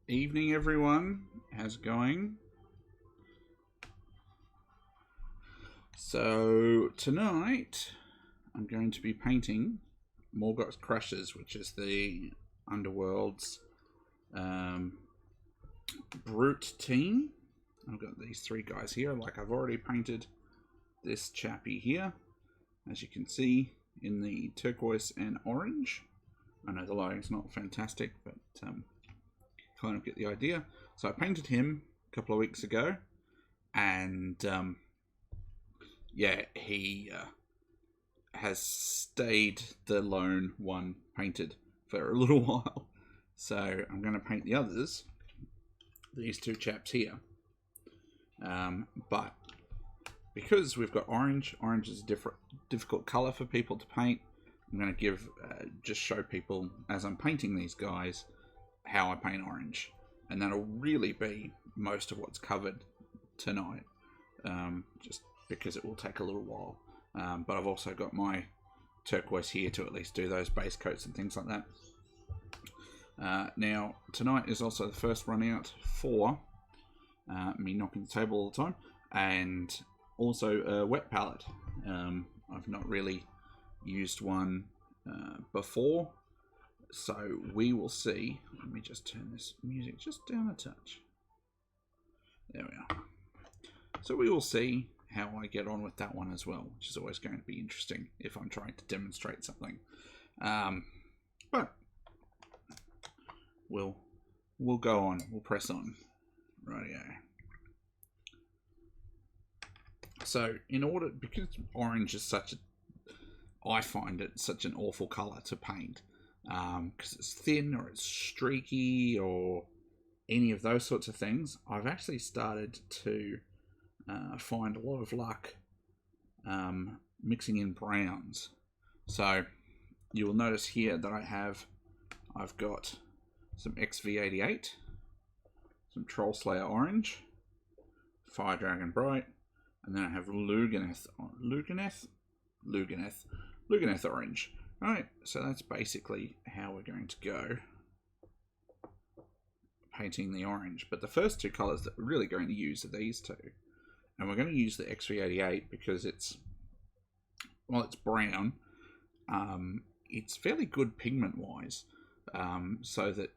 Evening, everyone. How's it going? So, tonight I'm going to be painting Morgok's Krushas, which is the Underworld's brute team. I've got these three guys here. I've already painted this chappy here, as you can see, in the turquoise and orange. I know the lighting's not fantastic, but kind of get the idea. So I painted him a couple of weeks ago, and yeah, he has stayed the lone one painted for a little while. So I'm going to paint the others, these two chaps here. But because we've got orange is a difficult colour for people to paint. I'm going to just show people as I'm painting these guys how I paint orange, and that'll really be most of what's covered tonight, just because it will take a little while. But I've also got my turquoise here to at least do those base coats and things like that. Now tonight is also the first run out for me knocking the table all the time, and also a wet palette. I've not really used one before, so we will see. Let me just turn this music just down a touch. There we are. So we will see how I get on with that one as well, which is always going to be interesting if I'm trying to demonstrate something. But we'll go on. We'll press on. Rightio. So because orange is I find it such an awful colour to paint, because it's thin or it's streaky or any of those sorts of things. I've actually started to find a lot of luck mixing in browns. So you will notice here that I've got some XV88, some Troll Slayer Orange, Fire Dragon Bright, and then I have Luganeth Orange. Alright, so that's basically how we're going to go painting the orange. But the first two colours that we're really going to use are these two. And we're going to use the XV88 because it's brown, it's fairly good pigment-wise, so that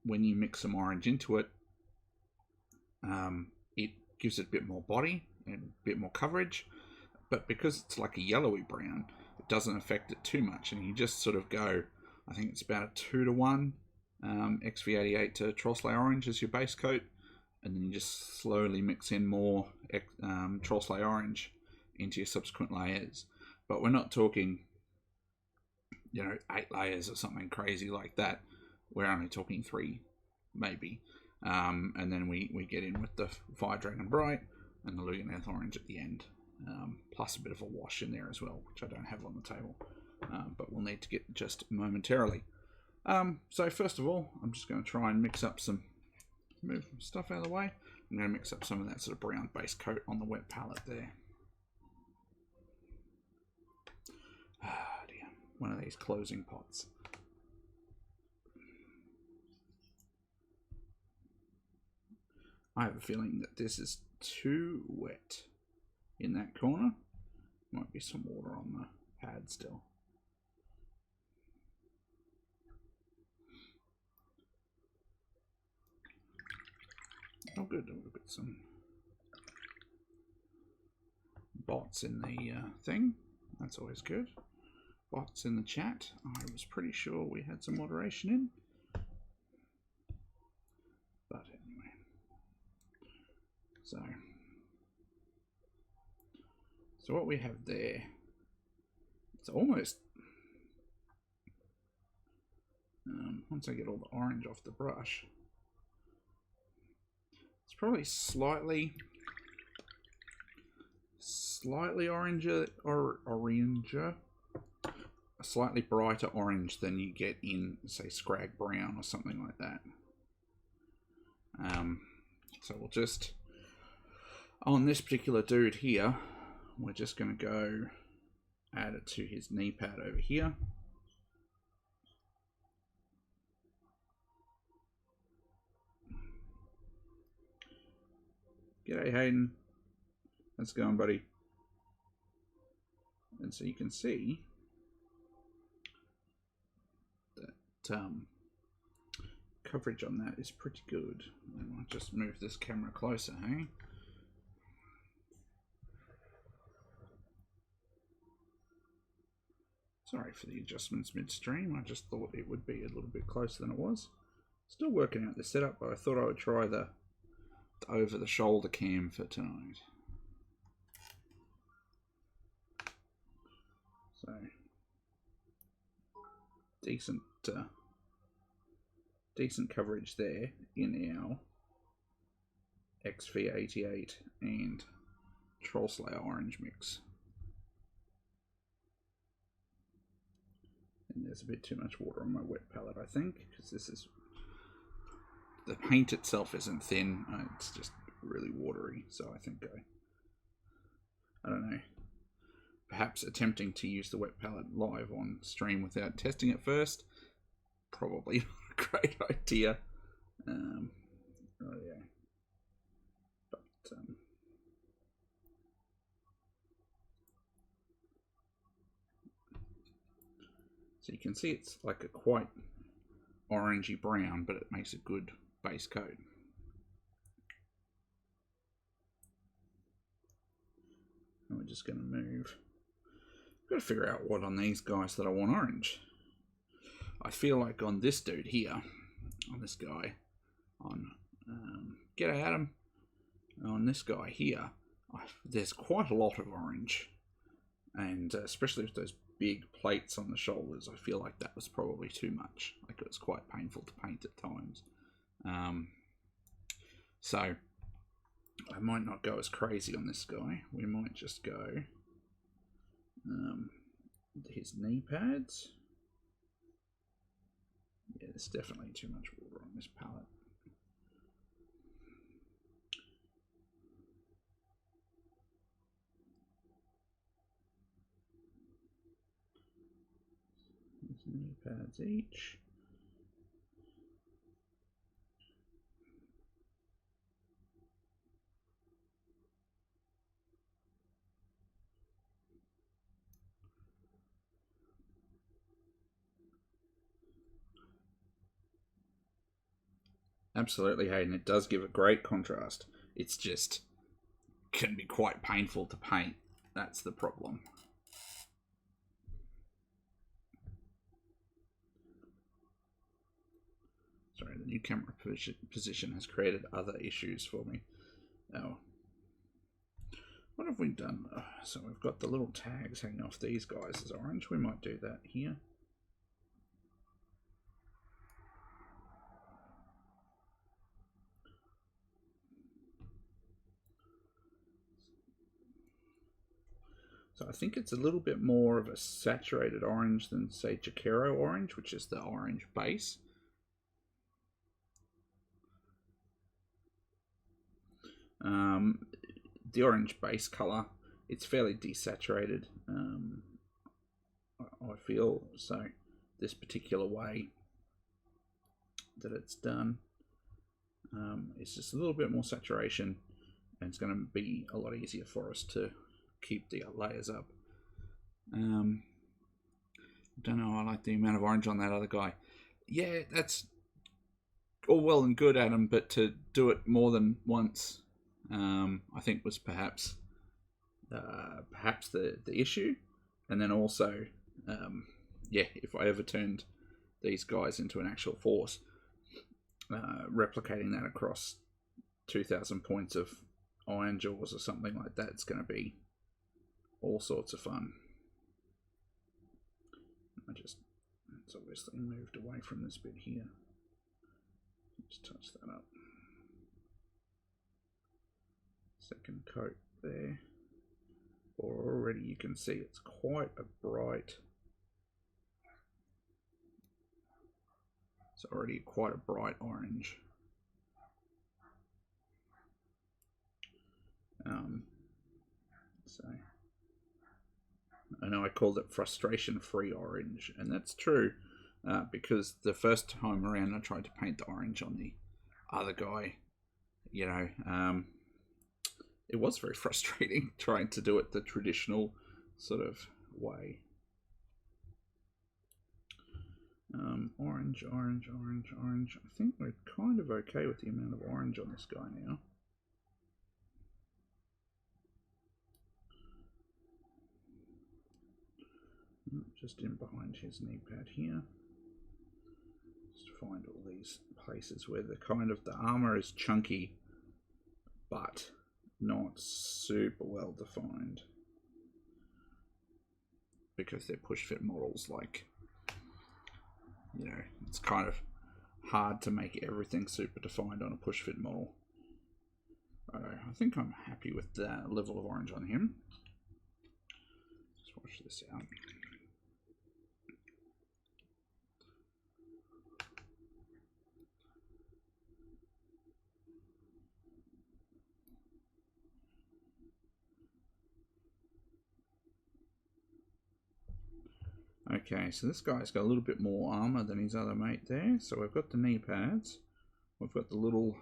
when you mix some orange into it, it gives it a bit more body and a bit more coverage. But because it's like a yellowy brown, it doesn't affect it too much, and you just sort of go, I think it's about a 2-to-1 XV88 to Troll Slayer Orange as your base coat, and then you just slowly mix in more Troll Slayer Orange into your subsequent layers. But we're not talking, 8 layers or something crazy like that. We're only talking 3, maybe. And then we get in with the Fire Dragon Bright and the Luganeth Orange at the end. Plus a bit of a wash in there as well, which I don't have on the table, but we'll need to get just momentarily. So first of all, I'm just going to try and move stuff out of the way. I'm going to mix up some of that sort of brown base coat on the wet palette there. Ah dear, one of these closing pots. I have a feeling that this is too wet in that corner. Might be some water on the pad still. Oh good, we've got some bots in the thing. That's always good. Bots in the chat. I was pretty sure we had some moderation in. But anyway. So what we have there, it's almost, once I get all the orange off the brush, it's probably slightly oranger, a slightly brighter orange than you get in, say, Scrag Brown or something like that. So we'll just, on this particular dude here, we're just going to go add it to his knee pad over here. G'day, Hayden. How's it going, buddy? And so you can see that coverage on that is pretty good. I might just move this camera closer, hey? Sorry for the adjustments midstream. I just thought it would be a little bit closer than it was. Still working out the setup, but I thought I would try the over-the-shoulder cam for tonight. So, decent coverage there in our XV88 and Troll Slayer orange mix. And there's a bit too much water on my wet palette, I think, because this is... The paint itself isn't thin, it's just really watery, so I think I don't know, perhaps attempting to use the wet palette live on stream without testing it first, probably not a great idea. Oh yeah, but so you can see it's like a quite orangey brown, but it makes a good base coat. And we're just going to move. Got to figure out what on these guys that I want orange. I feel like on this dude here, on this guy, on G'day Adam, on this guy here, there's quite a lot of orange, and especially with those big plates on the shoulders, I feel like that was probably too much. Like it was quite painful to paint at times. So I might not go as crazy on this guy. We might just go his knee pads. Yeah, there's definitely too much water on this palette. His knee pads each. Absolutely, Hayden. It does give a great contrast. It's just can be quite painful to paint. That's the problem. Sorry, the new camera position has created other issues for me. Oh, what have we done? So we've got the little tags hanging off these guys as orange. We might do that here. So I think it's a little bit more of a saturated orange than, say, Jakero orange, which is the orange base. The orange base color, it's fairly desaturated, I feel. So this particular way that it's done, it's just a little bit more saturation, and it's going to be a lot easier for us to keep the layers up. Don't know, I like the amount of orange on that other guy. Yeah, that's all well and good, Adam, but to do it more than once, I think was perhaps the issue. And then also, yeah, if I ever turned these guys into an actual force, replicating that across 2,000 points of iron jaws or something like that, it's going to be all sorts of fun. It's obviously moved away from this bit here. Just touch that up. Second coat there. Already you can see it's quite a bright. It's already quite a bright orange. So I know I called it frustration-free orange, and that's true, because the first time around I tried to paint the orange on the other guy, you know, it was very frustrating trying to do it the traditional sort of way. Orange, orange, orange, orange. I think we're kind of okay with the amount of orange on this guy now. Just in behind his knee pad here. Just find all these places where the armor is chunky, but not super well defined. Because they're push fit models, like, you know, it's kind of hard to make everything super defined on a push fit model. I think I'm happy with the level of orange on him. Let's wash this out. Okay, so this guy's got a little bit more armor than his other mate there. So we've got the knee pads. We've got the little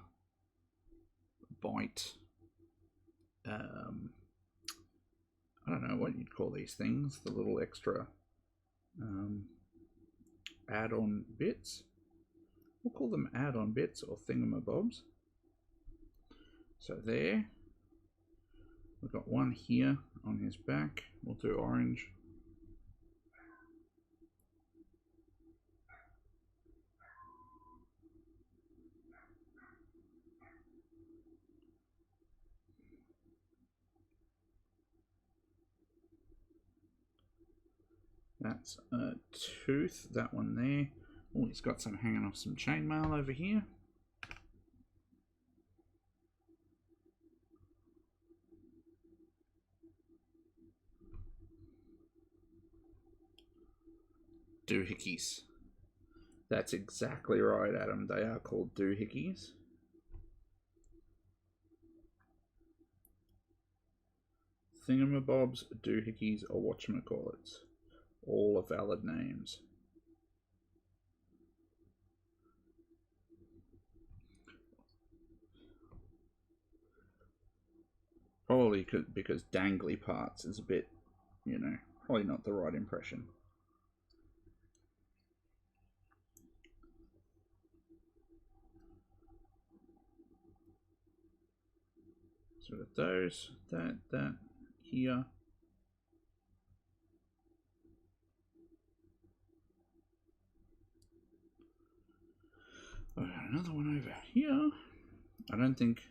bite. I don't know what you'd call these things. The little extra add-on bits. We'll call them add-on bits or thingamabobs. So there. We've got one here on his back. We'll do orange. That's a tooth, that one there. Oh, he's got some hanging off some chainmail over here. Doohickeys. That's exactly right, Adam. They are called doohickeys. Thingamabobs, doohickeys, or whatchamacallits. All are valid names. Probably because dangly parts is a bit, you know, probably not the right impression. So with those, that, here. I've got another one over here. I don't think...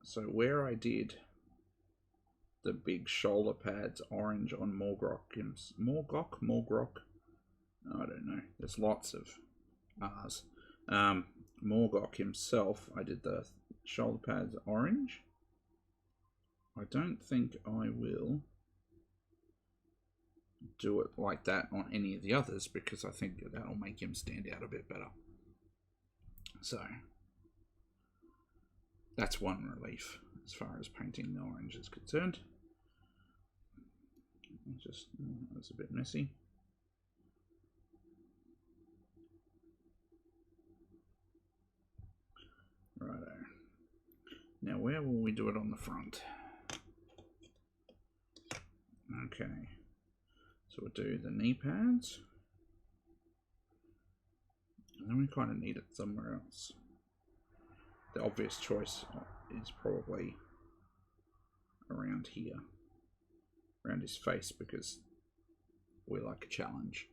So where I did the big shoulder pads orange on Morgok, I don't know. There's lots of R's. Morgok himself, I did the shoulder pads orange. I don't think I will do it like that on any of the others because I think that'll make him stand out a bit better. So that's one relief as far as painting the orange is concerned. Just, that's a bit messy. Righto. Now where will we do it on the front? Okay. So we'll do the knee pads. And then we kind of need it somewhere else. The obvious choice is probably around here. Around his face because we like a challenge.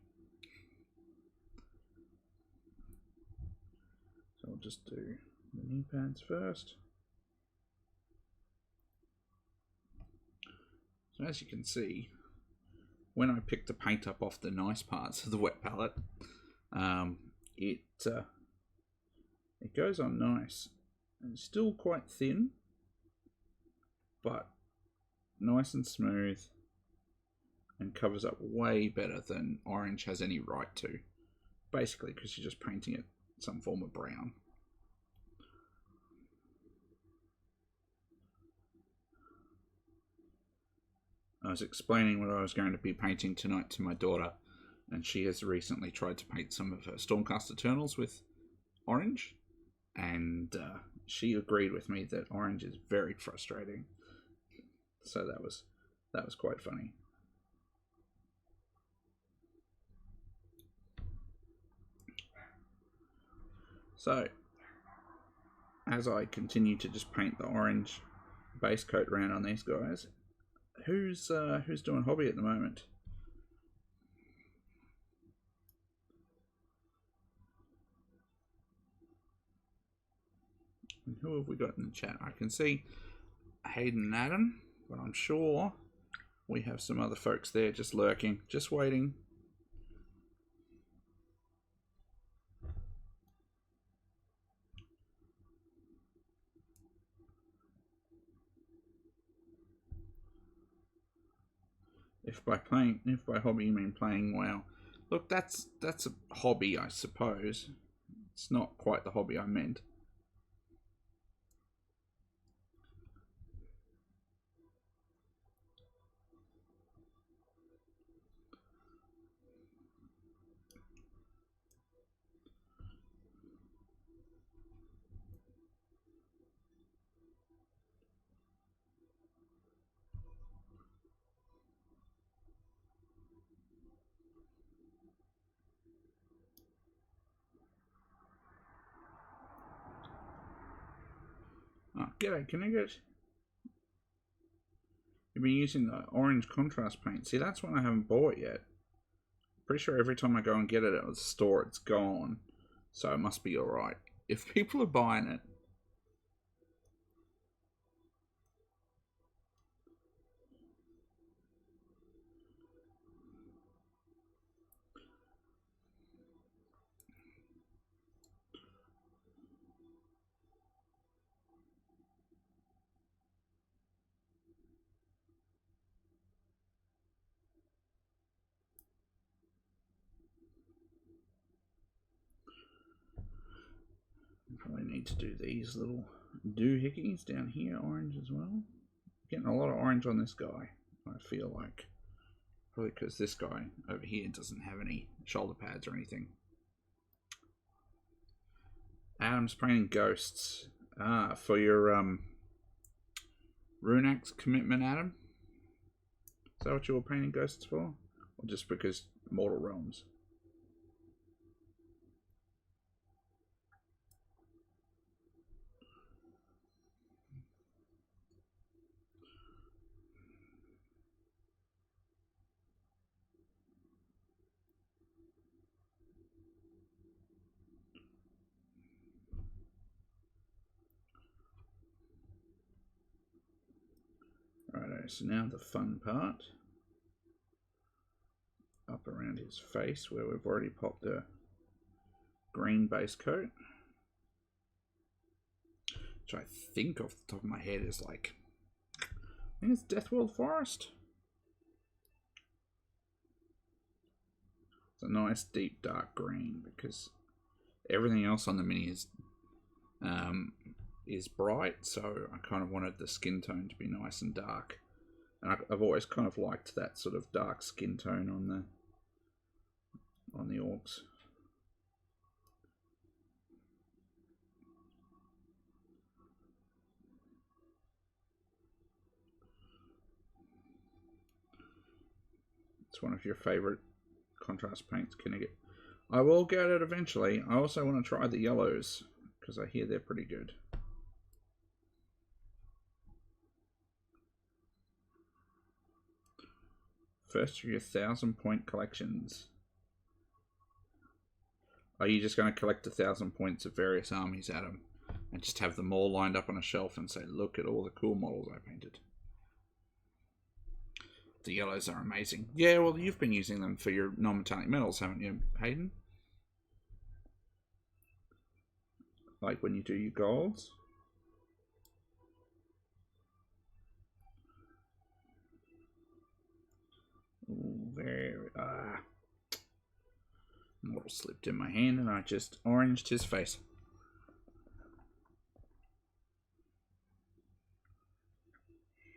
So we'll just do the knee pads first. So as you can see, when I pick the paint up off the nice parts of the wet palette, it goes on nice. And it's still quite thin, but nice and smooth, and covers up way better than orange has any right to. Basically, because you're just painting it some form of brown. I was explaining what I was going to be painting tonight to my daughter, and she has recently tried to paint some of her Stormcast Eternals with orange, and she agreed with me that orange is very frustrating. So that was quite funny. So as I continue to just paint the orange base coat around on these guys, who's doing hobby at the moment? And who have we got in the chat? I can see Hayden and Adam, but I'm sure we have some other folks there just lurking, just waiting. If by hobby you mean playing WoW, look, that's a hobby, I suppose. It's not quite the hobby I meant. Oh, g'day, can I get... You've been using the orange contrast paint. See, that's one I haven't bought yet. Pretty sure every time I go and get it at the store, it's gone. So it must be alright. If people are buying it... Probably need to do these little doohickeys down here, orange as well. Getting a lot of orange on this guy, I feel like. Probably because this guy over here doesn't have any shoulder pads or anything. Adam's painting ghosts. For your Runax commitment, Adam? Is that what you were painting ghosts for? Or just because Mortal Realms? Righto, so now the fun part. Up around his face where we've already popped a green base coat. Which I think off the top of my head is like... I think it's Deathworld Forest. It's a nice deep dark green because everything else on the mini is bright, so I kind of wanted the skin tone to be nice and dark. And I've always kind of liked that sort of dark skin tone on the orcs. It's one of your favorite contrast paints, can I get? I will get it eventually. I also want to try the yellows because I hear they're pretty good. First of your 1,000-point collections. Are you just going to collect 1,000 points of various armies, Adam, and just have them all lined up on a shelf and say, look at all the cool models I painted? The yellows are amazing. Yeah, well, you've been using them for your non-metallic metals, haven't you, Hayden? Like when you do your golds? Ooh, very... Model slipped in my hand and I just oranged his face.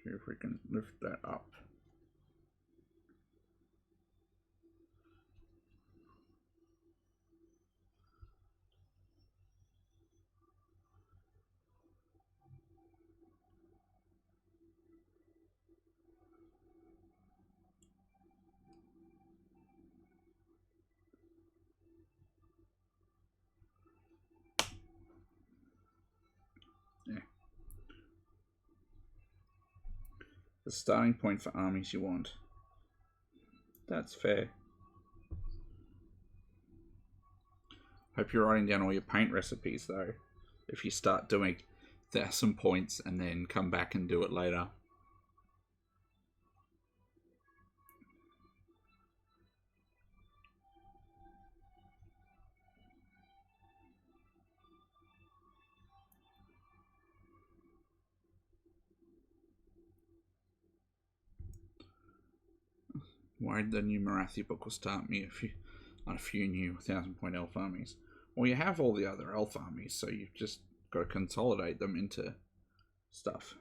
See if we can lift that up. the starting point for armies you want. That's fair. Hope you're writing down all your paint recipes, though. If you start doing 1,000 points and then come back and do it later. Worried the new Marathi book will start me on a few new 1,000-point elf armies. Well, you have all the other elf armies, so you've just got to consolidate them into stuff.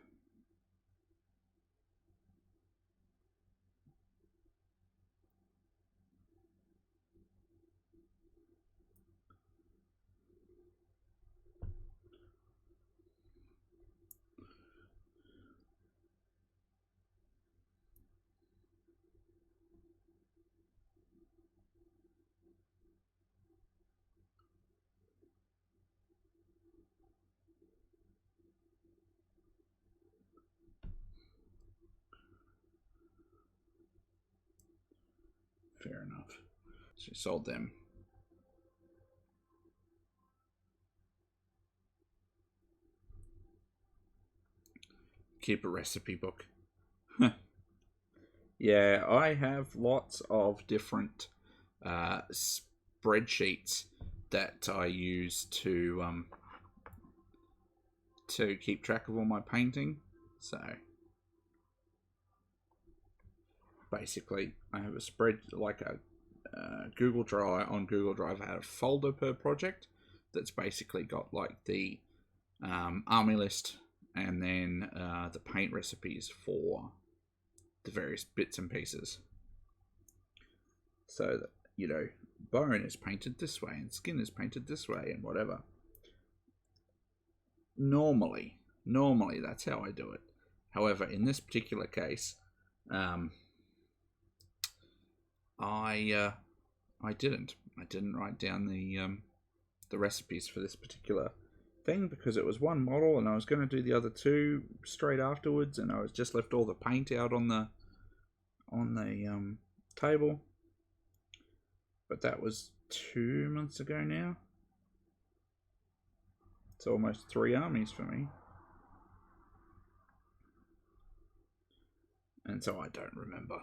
Fair enough. So you sold them. Keep a recipe book. Yeah, I have lots of different spreadsheets that I use to keep track of all my painting. So basically, I have a spread like a Google Drive. On Google Drive, I have a folder per project that's basically got like the army list and then the paint recipes for the various bits and pieces. So that, you know, bone is painted this way and skin is painted this way and whatever. Normally that's how I do it. However, in this particular case, I didn't write down the recipes for this particular thing because it was one model and I was going to do the other two straight afterwards, and I was just left all the paint out on the table. But that was 2 months ago now. It's almost 3 armies for me. And so I don't remember.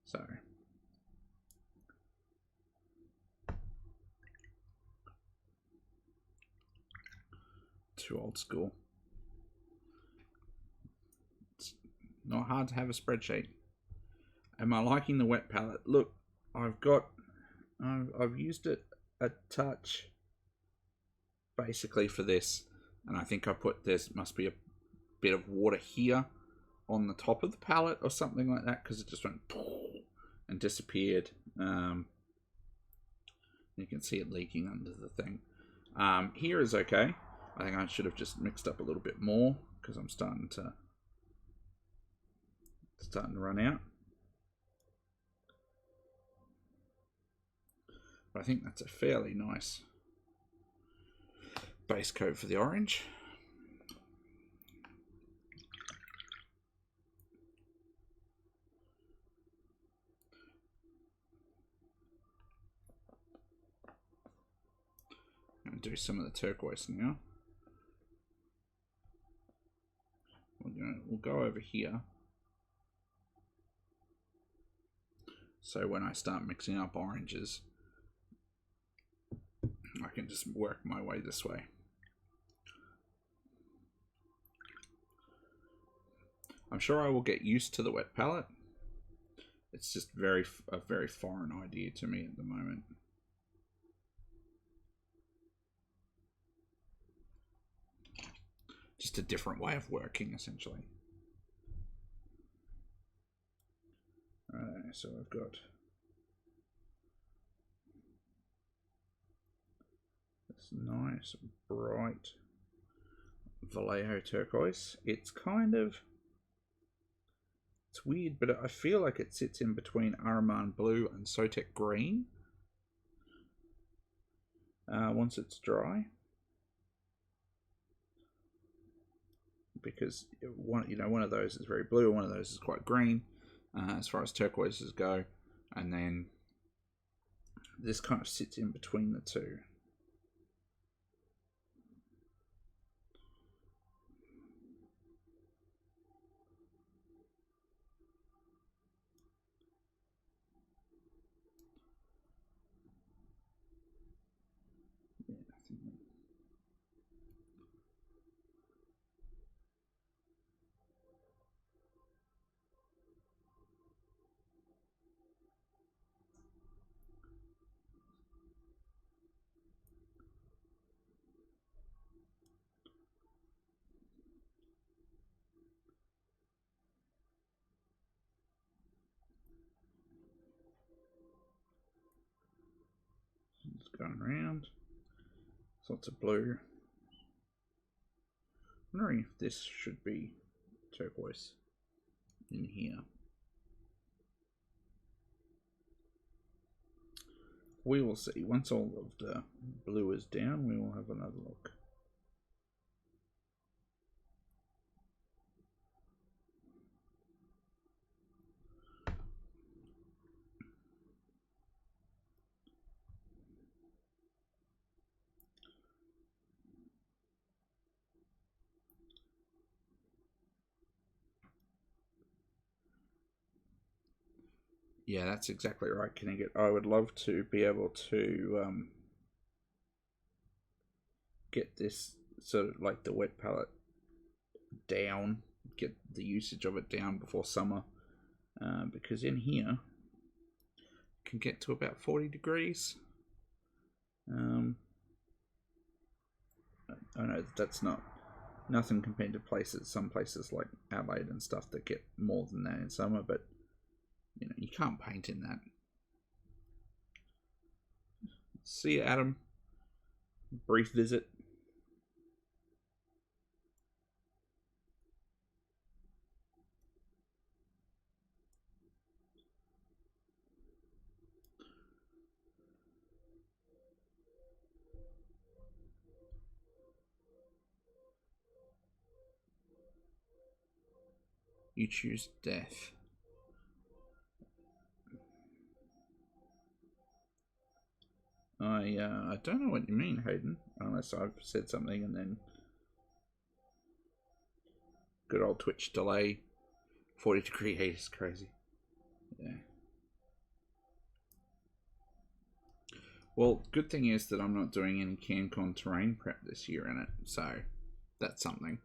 So too old school. It's not hard to have a spreadsheet. Am I liking the wet palette? Look, I've used it a touch basically for this, and I think I put must be a bit of water here on the top of the palette or something like that, because it just went and disappeared. You can see it leaking under the thing. Here is okay. I think I should have just mixed up a little bit more because I'm starting to run out. But I think that's a fairly nice base coat for the orange. I'm going to do some of the turquoise now. We'll go over here. So when I start mixing up oranges, I can just work my way this way. I'm sure I will get used to the wet palette. It's just a very foreign idea to me at the moment. Just a different way of working, essentially. Alright, so I've got this nice, bright Vallejo turquoise. It's weird, but I feel like it sits in between Araman blue and Sotek green. Once it's dry. because one of those is very blue, one of those is quite green, as far as turquoises go, and then this kind of sits in between the two. It's going around. Lots of blue. I'm wondering if this should be turquoise in here. We will see. Once all of the blue is down, we will have another look. Yeah, that's exactly right, Knigget. I would love to be able to get this sort of like the wet palette down, get the usage of it down before summer, because in here it can get to about 40 degrees. I know that's nothing compared to some places like Adelaide and stuff that get more than that in summer, but you can't paint in that. See you, Adam. Brief visit. You choose death. I don't know what you mean, Hayden, unless I've said something and then good old Twitch delay. 40-degree heat is crazy. Yeah. Well, good thing is that I'm not doing any CanCon terrain prep this year in it, so that's something.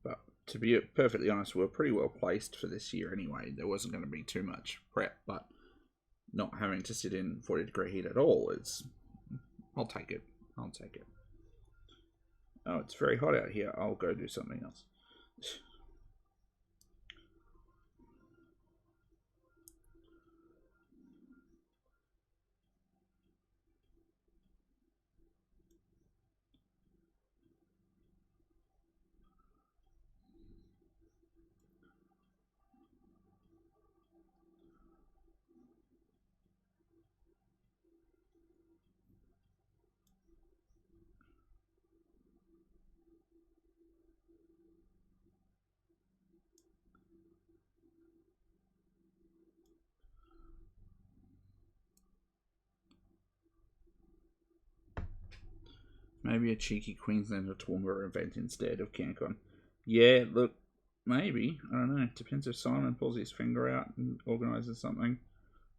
But to be perfectly honest, we're pretty well placed for this year anyway. There wasn't going to be too much prep, but not having to sit in 40-degree heat at all I'll take it. I'll take it. Oh, it's very hot out here. I'll go do something else. Maybe a cheeky Queensland or Toowoomba event instead of CanCon. Yeah, look, maybe. I don't know. It depends if Simon pulls his finger out and organises something.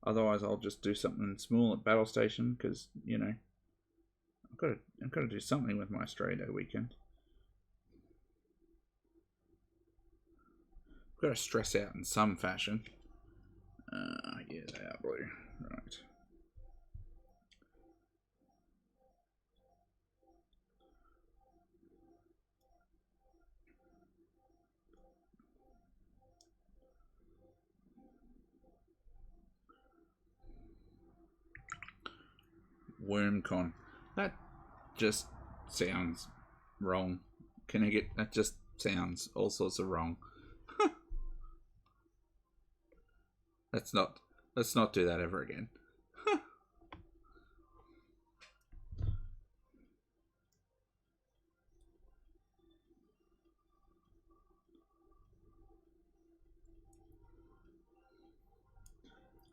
Otherwise, I'll just do something small at Battle Station because I've got to do something with my Australia Day weekend. I've got to stress out in some fashion. Yeah, they are blue. Right. WormCon. That just sounds wrong. That just sounds all sorts of wrong. Let's not do that ever again.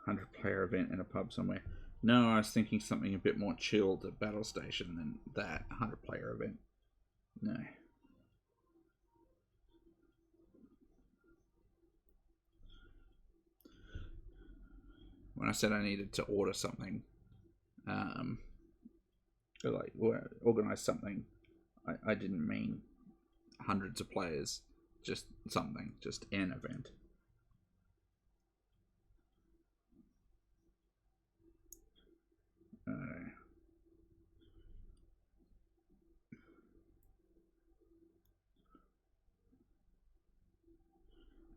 100-player event in a pub somewhere. No, I was thinking something a bit more chilled at Battle Station than that 100-player event. No. When I said I needed to order something, like organize something, I didn't mean hundreds of players, just something, just an event.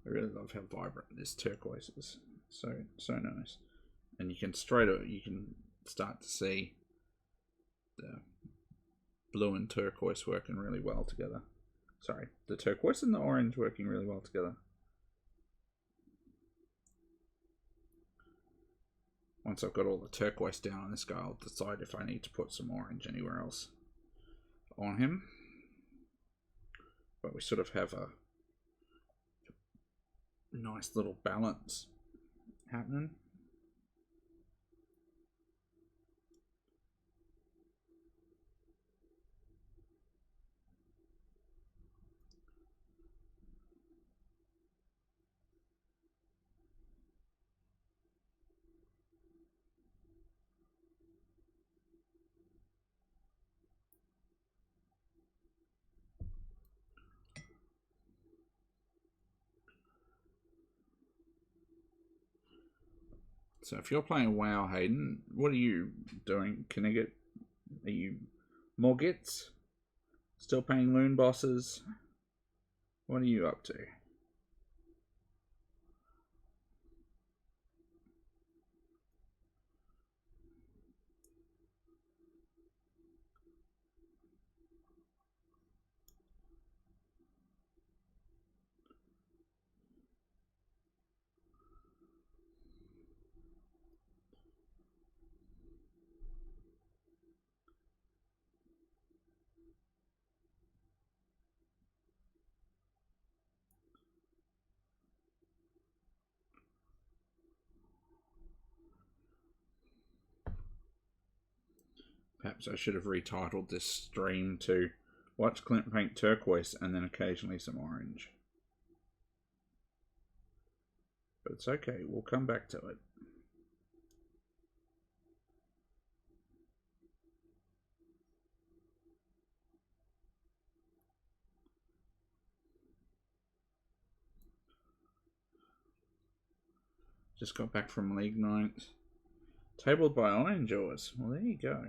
I really love how vibrant this turquoise is. So nice, and you can start to see the blue and turquoise working really well together. Sorry, the turquoise and the orange working really well together. Once I've got all the turquoise down on this guy, I'll decide if I need to put some orange anywhere else on him. But we sort of have a nice little balance happening. So if you're playing WoW, Hayden, what are you doing? Are you Morgits? Still playing Loon bosses? What are you up to? Perhaps I should have retitled this stream to Watch Clint paint turquoise and then occasionally some orange. But it's okay, we'll come back to it. Just got back from League Night. Tabled by Iron Jaws. Well, there you go.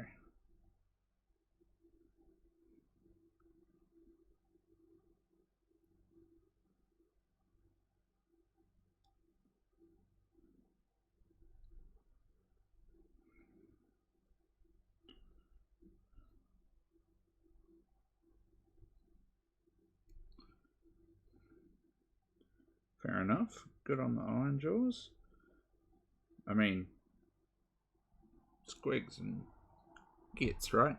Fair enough. Good on the Iron Jaws. I mean, squigs and gits, right?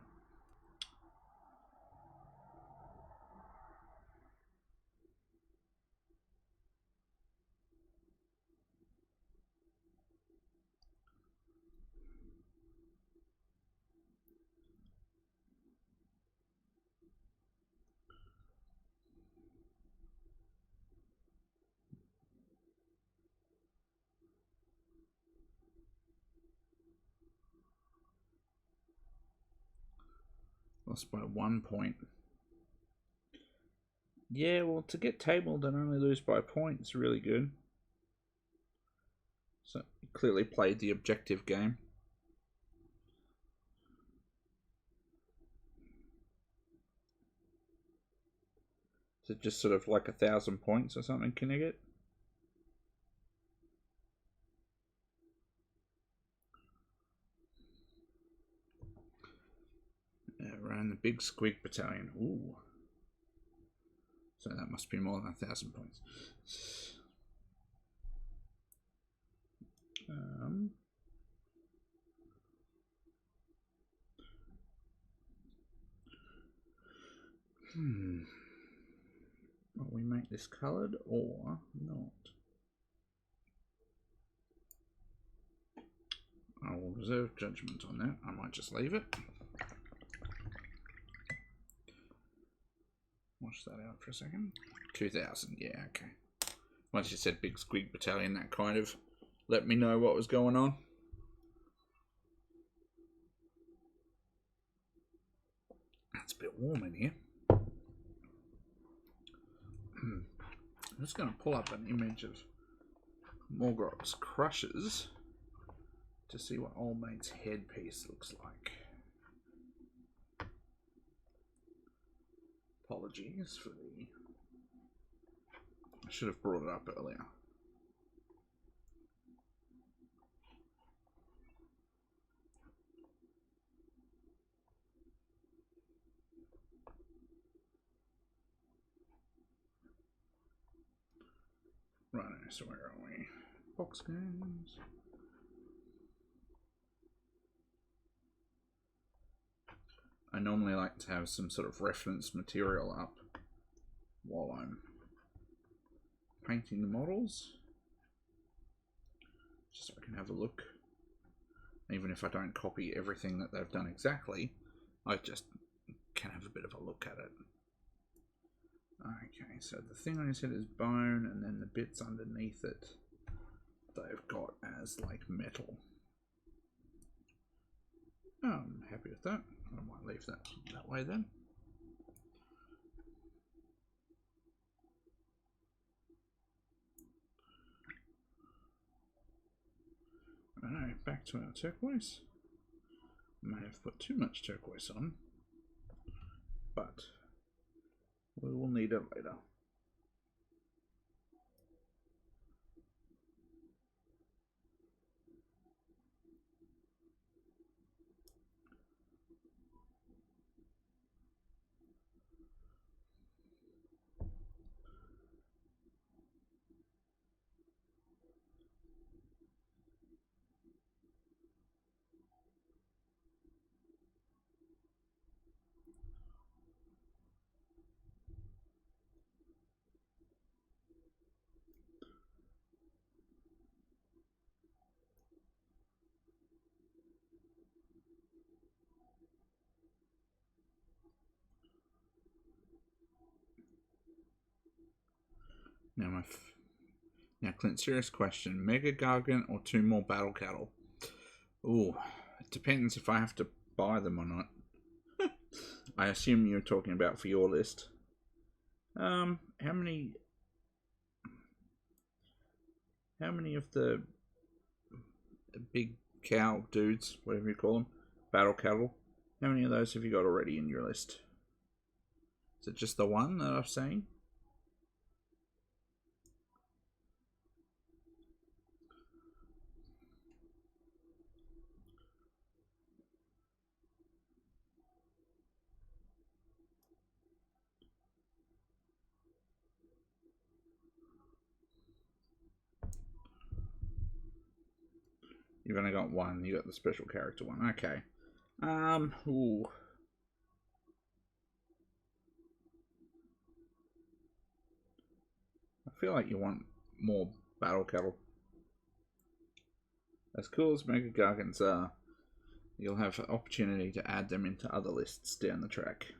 Lost by 1 point. Yeah, well, to get tabled and only lose by a point is really good. So, clearly played the objective game. Is it just sort of like 1,000 points or something, can you get? Yeah, ran the big squig battalion. Ooh. So that must be more than 1,000 points. Will we make this coloured or not? I will reserve judgment on that. I might just leave it. Wash that out for a second. 2,000, yeah, okay. Once you said Big Squig Battalion, that kind of let me know what was going on. It's a bit warm in here. I'm just going to pull up an image of Morgok's Krushas to see what old mate's headpiece looks like. Apologies for the... I should have brought it up earlier. Right, so where are we? Box games. I normally like to have some sort of reference material up while I'm painting the models, just so I can have a look. Even if I don't copy everything that they've done exactly, I just can have a bit of a look at it. Okay, so the thing I said is bone, and then the bits underneath it they've got as like metal. I'm happy with that. I might leave that that way then. Alright, back to our turquoise. May have put too much turquoise on, but we will need it later. Now, Clint, serious question: Mega Gargant or 2 more battle cattle? Ooh, it depends if I have to buy them or not. I assume you're talking about for your list. How many of the big cow dudes, whatever you call them, battle cattle, how many of those have you got already in your list? Is it just the one that I've seen? You've only got one. You got the special character one. Okay. Ooh. I feel like you want more battle cattle. As cool as Mega Gargants are, you'll have an opportunity to add them into other lists down the track.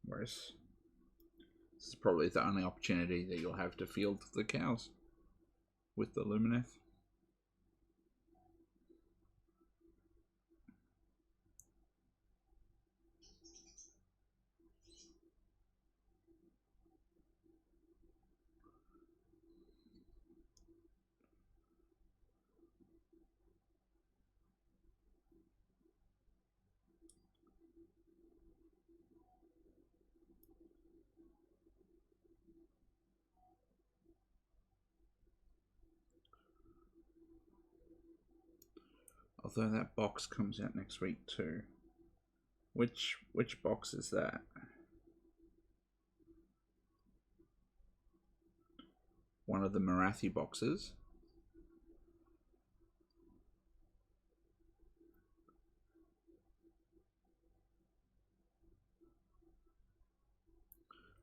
Whereas this is probably the only opportunity that you'll have to field the cows with the Lumineth. Although that box comes out next week too. Which box is that? One of the Marathi boxes.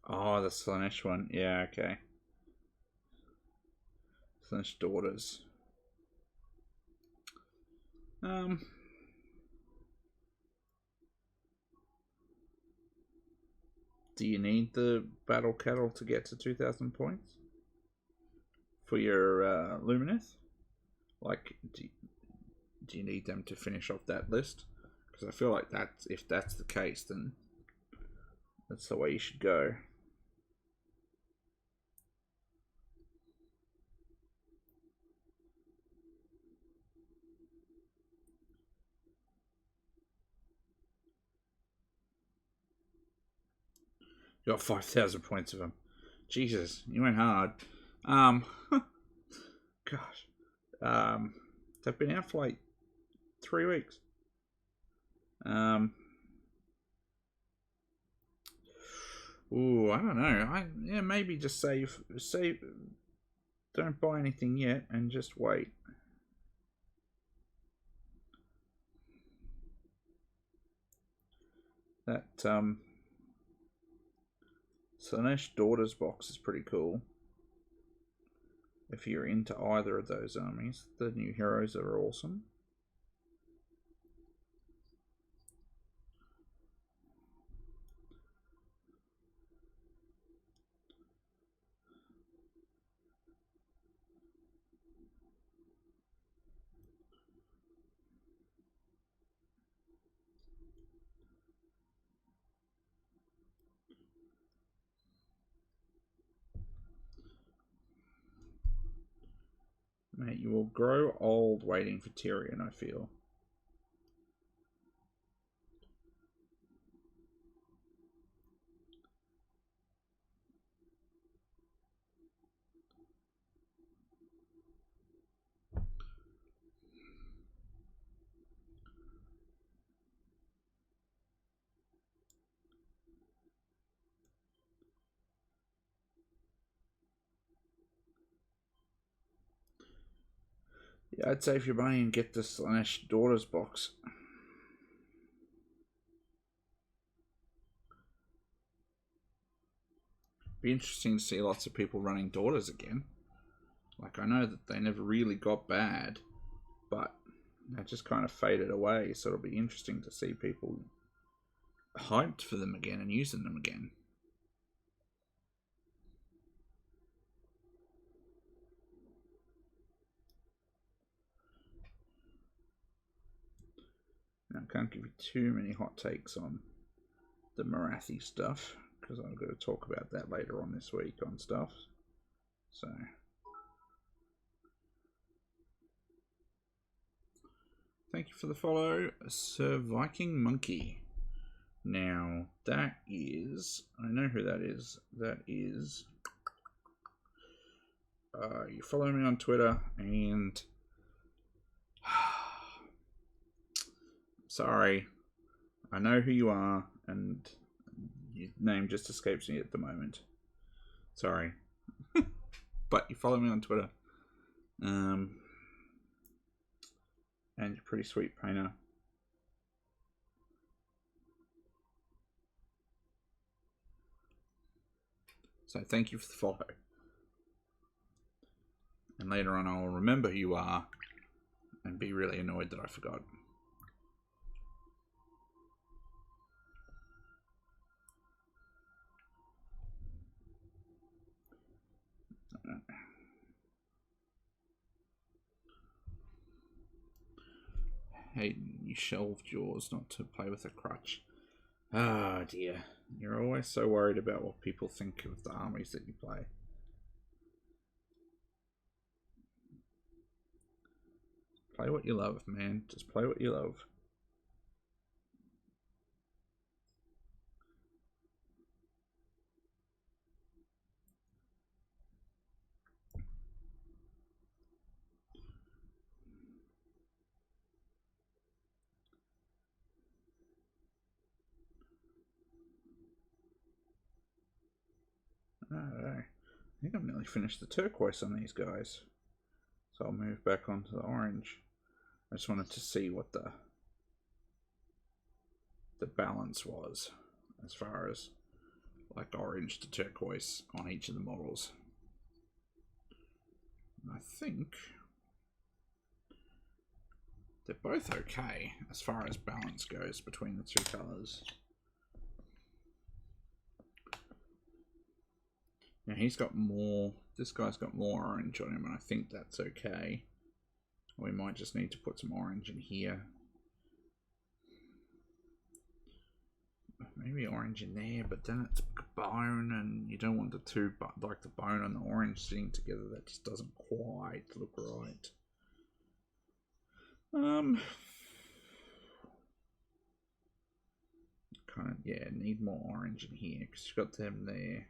Oh, the Slaanesh one. Yeah, okay. Slaanesh daughters. Do you need the battle cattle to get to 2,000 points for your Lumineth? Like, do you need them to finish off that list? Because I feel like if that's the case, then that's the way you should go. You got 5,000 points of them. Jesus, you went hard. Gosh. They've been out for like 3 weeks. Ooh, I don't know. Maybe just save. Don't buy anything yet, and just wait. That Slaanesh Daughters box is pretty cool. If you're into either of those armies, the new heroes are awesome. Mate, you will grow old waiting for Tyrion, I feel. Yeah, I'd save your money and get the Slaanesh Daughters box. Be interesting to see lots of people running Daughters again. Like, I know that they never really got bad, but they just kind of faded away, so it'll be interesting to see people hyped for them again and using them again. Now, I can't give you too many hot takes on the Marathi stuff, because I'm going to talk about that later on this week on stuff. So, thank you for the follow, Sir Viking Monkey. Now, that is... I know who that is. That is... you follow me on Twitter, and... Sorry. I know who you are, and your name just escapes me at the moment. Sorry. But you follow me on Twitter. And you're a pretty sweet painter. So thank you for the follow. And later on I'll remember who you are and be really annoyed that I forgot. Hey, you shelved yours not to play with a crutch. Ah, dear. You're always so worried about what people think of the armies that you play. Play what you love, man. Just play what you love. I think I've nearly finished the turquoise on these guys. So I'll move back onto the orange. I just wanted to see what the balance was as far as like orange to turquoise on each of the models. And I think they're both okay as far as balance goes between the two colours. Now he's got more, this guy's got more orange on him, and I think that's okay. We might just need to put some orange in here. Maybe orange in there, but then it's bone, and you don't want the two, like the bone and the orange sitting together. That just doesn't quite look right. Kind of, yeah, need more orange in here because you've got them there.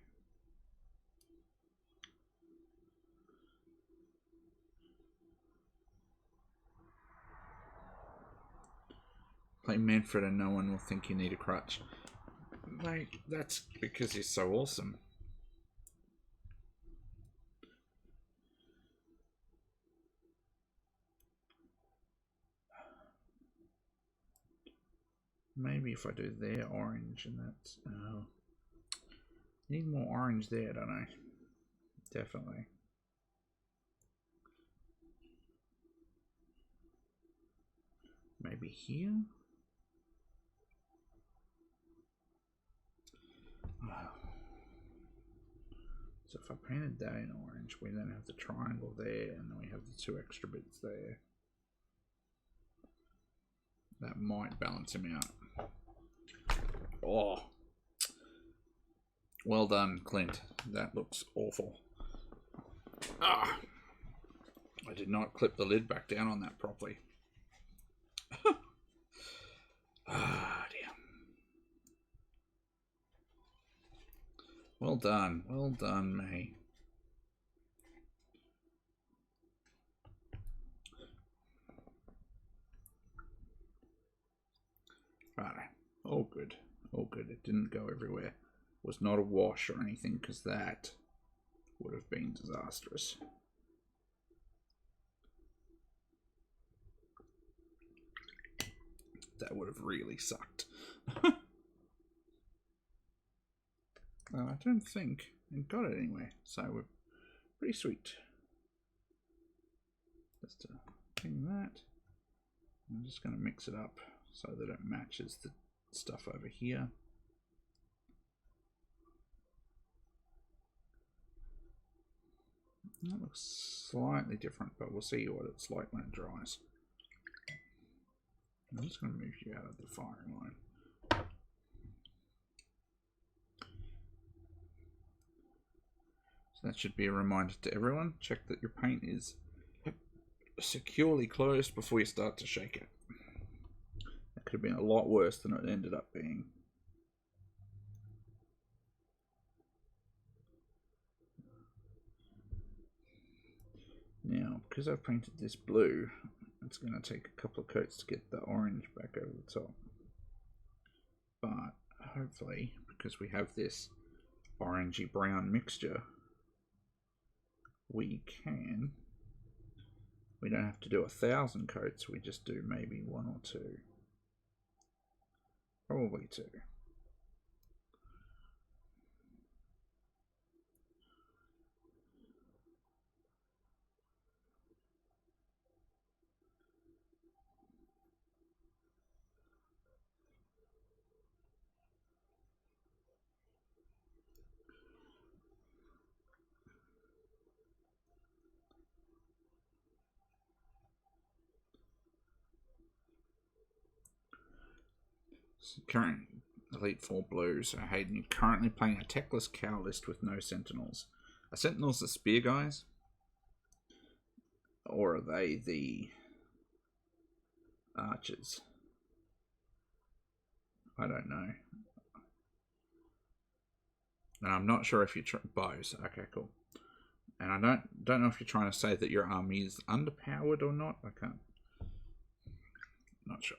Play Manfred and no one will think you need a crutch. Mate, that's because he's so awesome. Maybe if I do their orange and that's... need more orange there, don't I? Definitely. Maybe here? So if I painted that in orange, we then have the triangle there, and then we have the two extra bits there. That might balance him out. Oh. Well done, Clint. That looks awful. Ah. I did not clip the lid back down on that properly. Ah, dear. Well done. Well done, May. Right. All good. All good. It didn't go everywhere. It was not a wash or anything, because that would have been disastrous. That would have really sucked. I don't think I got it anyway, so we're pretty sweet. Just clean that. I'm just going to mix it up so that it matches the stuff over here. That looks slightly different, but we'll see what it's like when it dries. I'm just going to move you out of the firing line. So that should be a reminder to everyone. Check that your paint is securely closed before you start to shake it. That could have been a lot worse than it ended up being. Now, because I've painted this blue, it's going to take a couple of coats to get the orange back over the top. But hopefully, because we have this orangey brown mixture, we don't have to do 1,000 coats, we just do maybe 1 or 2. Probably 2. Current Elite 4 Blue. So Hayden, you're currently playing a techless cow list with no sentinels. Are sentinels the spear guys? Or are they the archers? I don't know. And I'm not sure if you're bows. Okay, cool. And I don't know if you're trying to say that your army is underpowered or not. I can't. Not sure.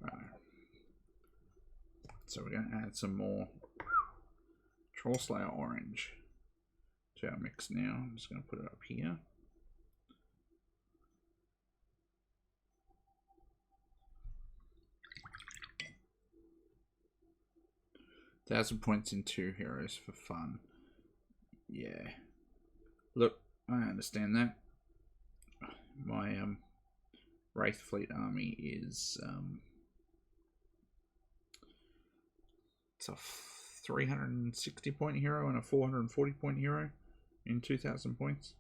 Right. So we're going to add some more Troll Slayer orange to our mix now. I'm just going to put it up here. 1,000 points in 2 heroes for fun. Yeah. Look, I understand that. My Wraith Fleet army is it's a 360 point hero and a 440 point hero in 2,000 points.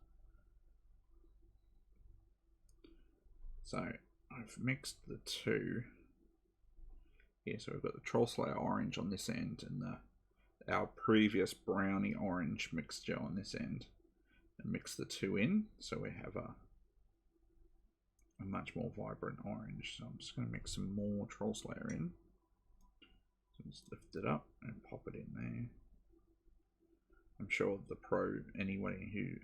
So I've mixed the two. Yeah, so we've got the Troll Slayer orange on this end and our previous brownie orange mixture on this end, and mix the two in, so we have a much more vibrant orange. So I'm just going to mix some more Troll Slayer in. So just lift it up and pop it in there. I'm sure the pro, anybody who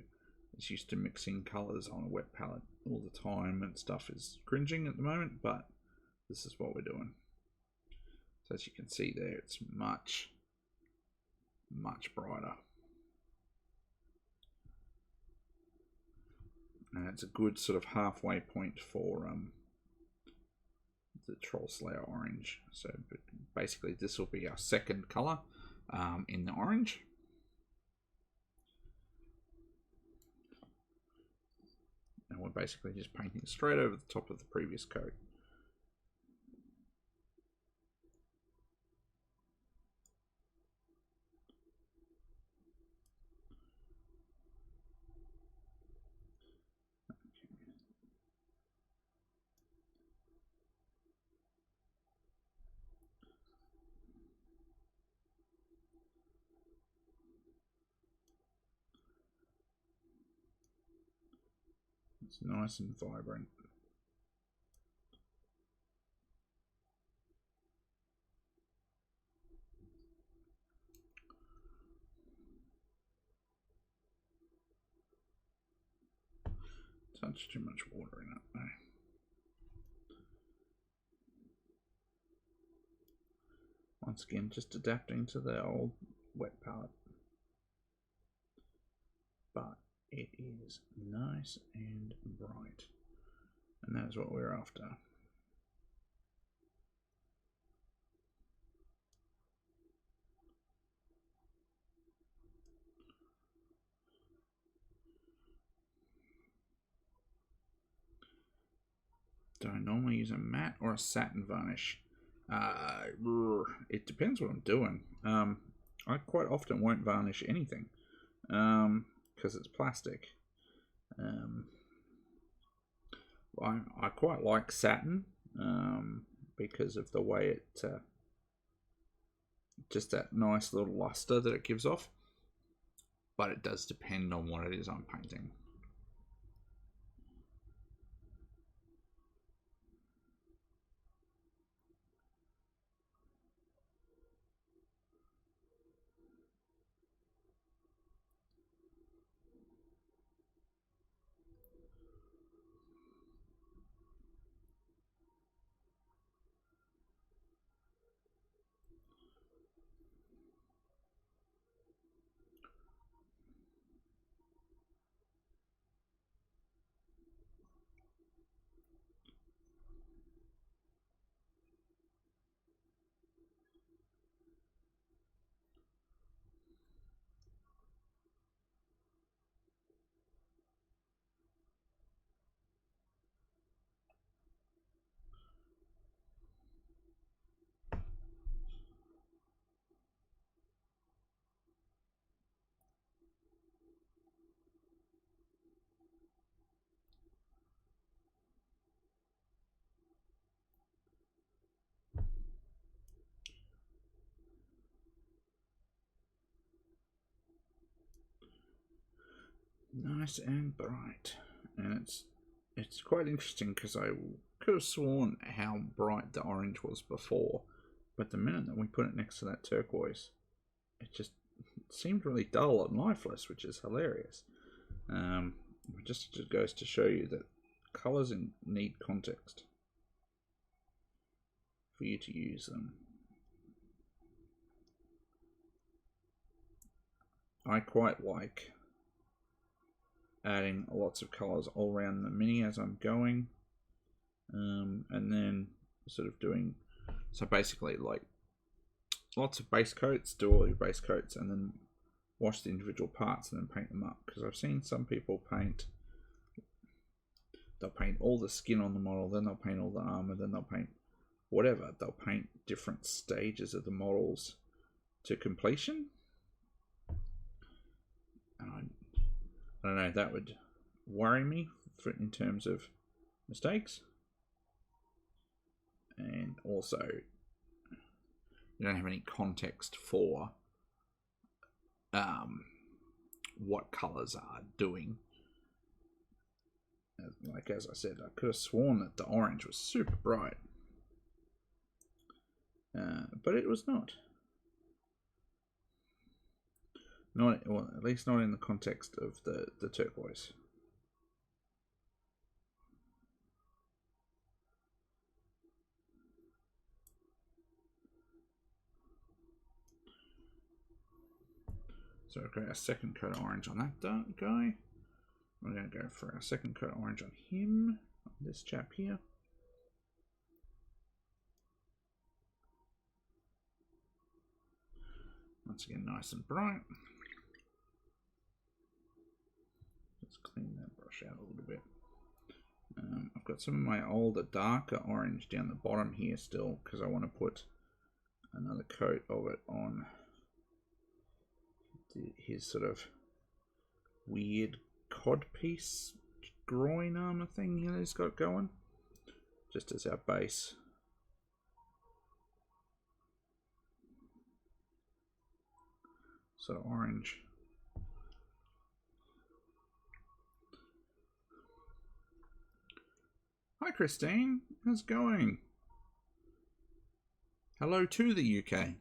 is used to mixing colours on a wet palette all the time and stuff, is cringing at the moment, but this is what we're doing. So as you can see there, it's much brighter. And it's a good sort of halfway point for the Troll Slayer orange. So basically this will be our second colour in the orange. And we're basically just painting straight over the top of the previous coat. It's nice and vibrant. Touch too much water in it though. Once again, just adapting to the old wet palette. But it is nice and bright. And that is what we're after. Do I normally use a matte or a satin varnish? It depends what I'm doing. I quite often won't varnish anything because it's plastic. I quite like satin because of the way it just that nice little luster that it gives off. But it does depend on what it is I'm painting. Nice and bright, and it's quite interesting because I could have sworn how bright the orange was before, but the minute that we put it next to that turquoise, it just seemed really dull and lifeless, which is hilarious. It just goes to show you that colours need context for you to use them. I quite like adding lots of colours all around the mini as I'm going, and then sort of doing, so basically like lots of base coats, do all your base coats, and then wash the individual parts and then paint them up. Because I've seen some people they'll paint all the skin on the model, then they'll paint all the armor, then they'll paint whatever. They'll paint different stages of the models to completion. And I don't know, that would worry me in terms of mistakes. And also, you don't have any context for what colors are doing. Like, as I said, I could have sworn that the orange was super bright, but it was not. Not, well, at least not in the context of the turquoise. So we've got our second coat of orange on that guy. We're going to go for our second coat of orange on him, on this chap here. Once again, nice and bright. Let's clean that brush out a little bit. I've got some of my older, darker orange down the bottom here still, because I want to put another coat of it on his sort of weird codpiece groin armor thing here he's got going, just as our base. So orange. Hi Christine, how's it going? Hello to the UK.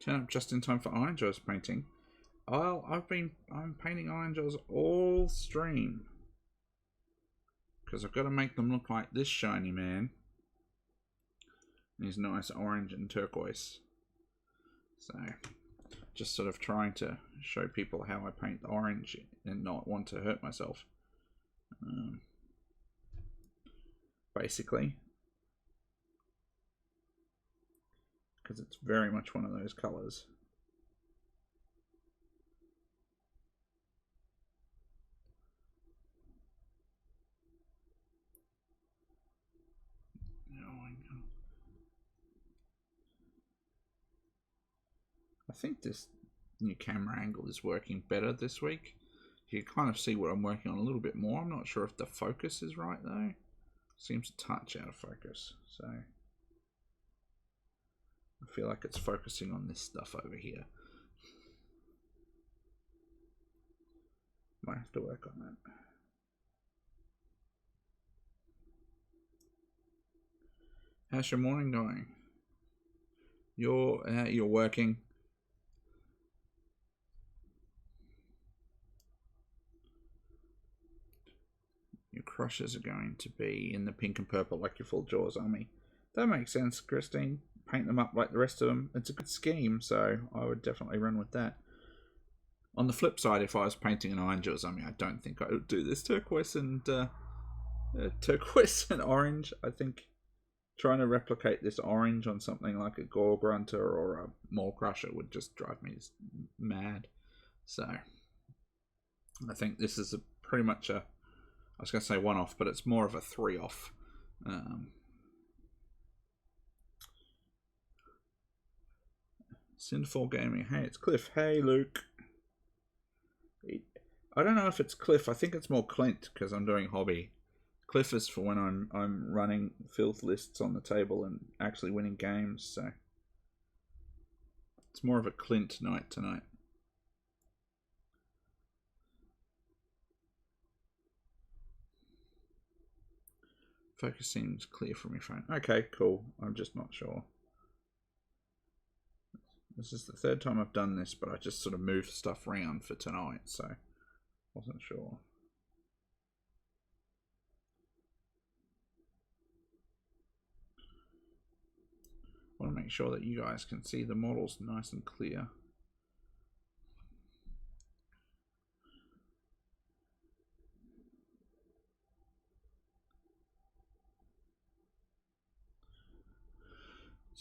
Turn up just in time for Iron Jaw's painting. Well, I'm painting Iron Jaws all stream, because I've got to make them look like this shiny man. These nice orange and turquoise. So, just sort of trying to show people how I paint the orange and not want to hurt myself. Basically. Because it's very much one of those colours. I think this new camera angle is working better this week. You can kind of see what I'm working on a little bit more. I'm not sure if the focus is right though. Seems a touch out of focus. So I feel like it's focusing on this stuff over here. Might have to work on that. How's your morning going? You're working. Your Krushas are going to be in the pink and purple like your full Jaws army. That makes sense, Christine. Paint them up like the rest of them. It's a good scheme, so I would definitely run with that. On the flip side, if I was painting an Iron Jaws army, I don't think I would do this turquoise and orange. I think trying to replicate this orange on something like a Gore Grunter or a Maul Crusher would just drive me mad. So I think this is pretty much a, I was going to say one off, but it's more of a 3 off. Sinful Gaming. Hey, it's Cliff. Hey, Luke. I don't know if it's Cliff. I think it's more Clint because I'm doing hobby. Cliff is for when I'm running filth lists on the table and actually winning games. So it's more of a Clint night tonight. Focus seems clear from your phone. Okay, cool. I'm just not sure. This is the 3rd time I've done this, but I just sort of moved stuff around for tonight, so wasn't sure. I want to make sure that you guys can see the models nice and clear.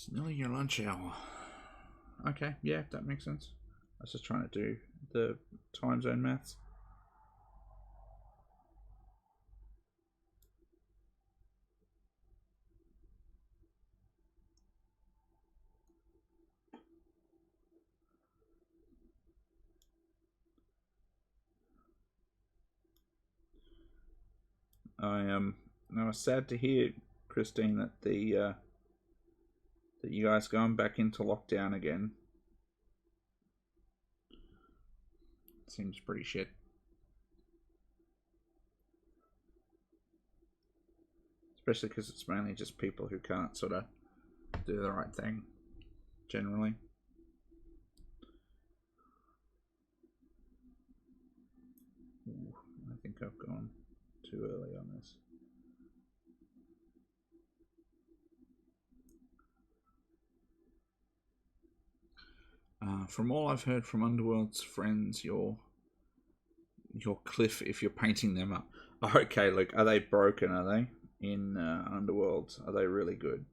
It's nearly your lunch hour. Okay, yeah, that makes sense. I was just trying to do the time zone maths. I was sad to hear, Christine, that that you guys going back into lockdown again. Seems pretty shit. Especially because it's mainly just people who can't sort of do the right thing, generally. Ooh, I think I've gone too early on this. From all I've heard from Underworld's friends, your cliff if you're painting them up. Okay, look, are they broken? Are they in Underworlds? Are they really good?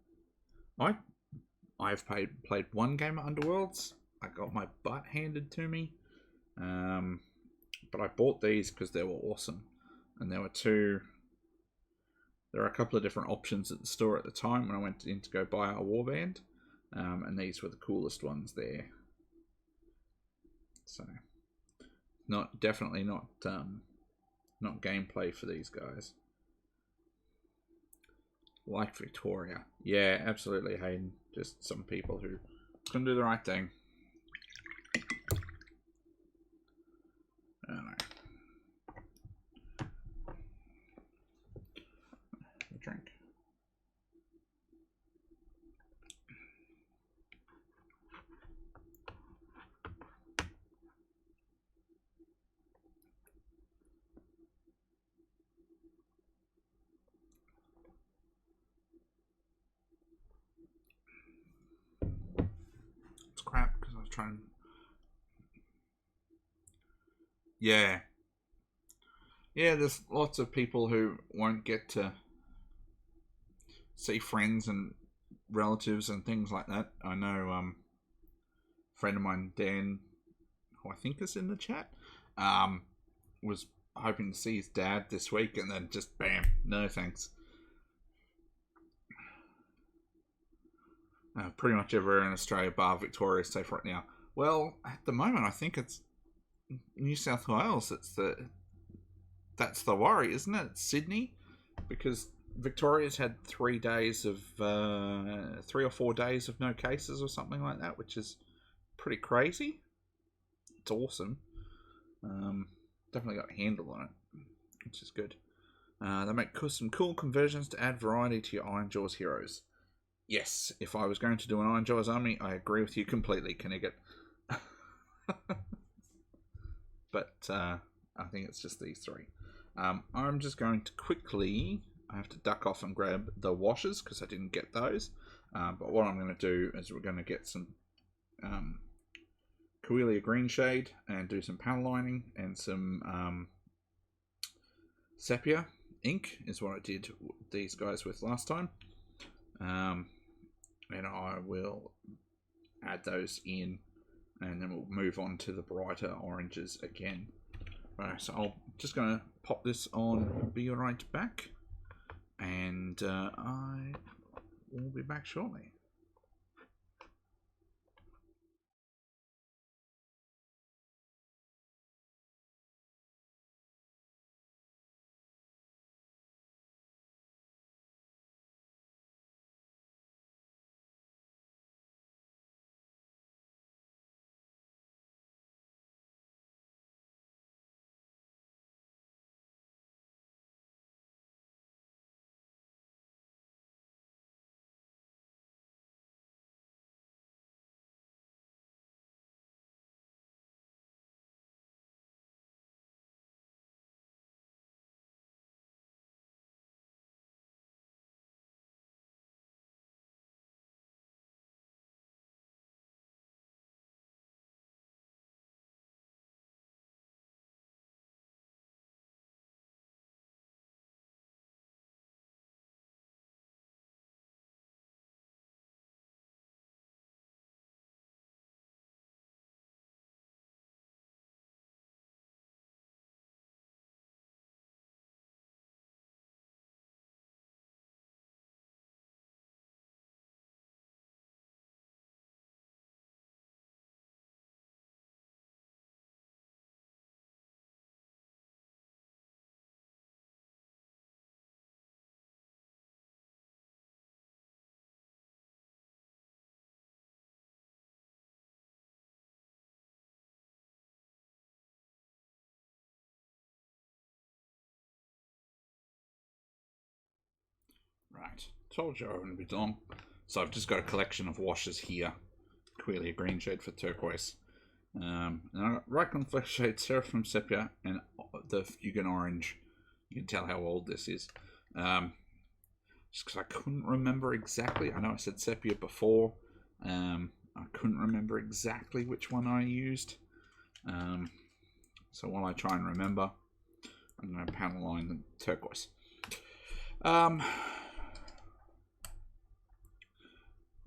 I've played one game of Underworlds. I got my butt handed to me, but I bought these because they were awesome, and there were a couple of different options at the store at the time when I went in to go buy a warband, and these were the coolest ones there. So, definitely not gameplay for these guys. Like Victoria, yeah, absolutely, Hayden. Just some people who can do the right thing. I don't know. A drink. It's crap because I was trying. Yeah. Yeah, there's lots of people who won't get to see friends and relatives and things like that. I know a friend of mine, Dan, who I think is in the chat, was hoping to see his dad this week, and then just bam, no thanks. Pretty much everywhere in Australia, bar Victoria, is safe right now. Well, at the moment, I think it's New South Wales. That's the worry, isn't it? It's Sydney, because Victoria's had 3 days of 3 or 4 days of no cases or something like that, which is pretty crazy. It's awesome. Definitely got a handle on it, which is good. They make some cool conversions to add variety to your Ironjawz heroes. Yes, if I was going to do an Ironjawz army, I agree with you completely, Knigget. But I think it's just these three. I'm just going to quickly. I have to duck off and grab the washers because I didn't get those. But what I'm going to do is we're going to get some Coelia Green Shade and do some panel lining and some Sepia ink is what I did these guys with last time. And I will add those in, and then we'll move on to the brighter oranges again. Right, so I'm just going to pop this on, be right back, and I will be back shortly. Alright, told you I wouldn't be long. So I've just got a collection of washes here. Clearly a green shade for turquoise. And I've got Rykon Flesh Shade, Seraphim Sepia, and the Fugan Orange. You can tell how old this is. Just because I couldn't remember exactly. I know I said Sepia before. I couldn't remember exactly which one I used. So while I try and remember, I'm going to panel line the turquoise.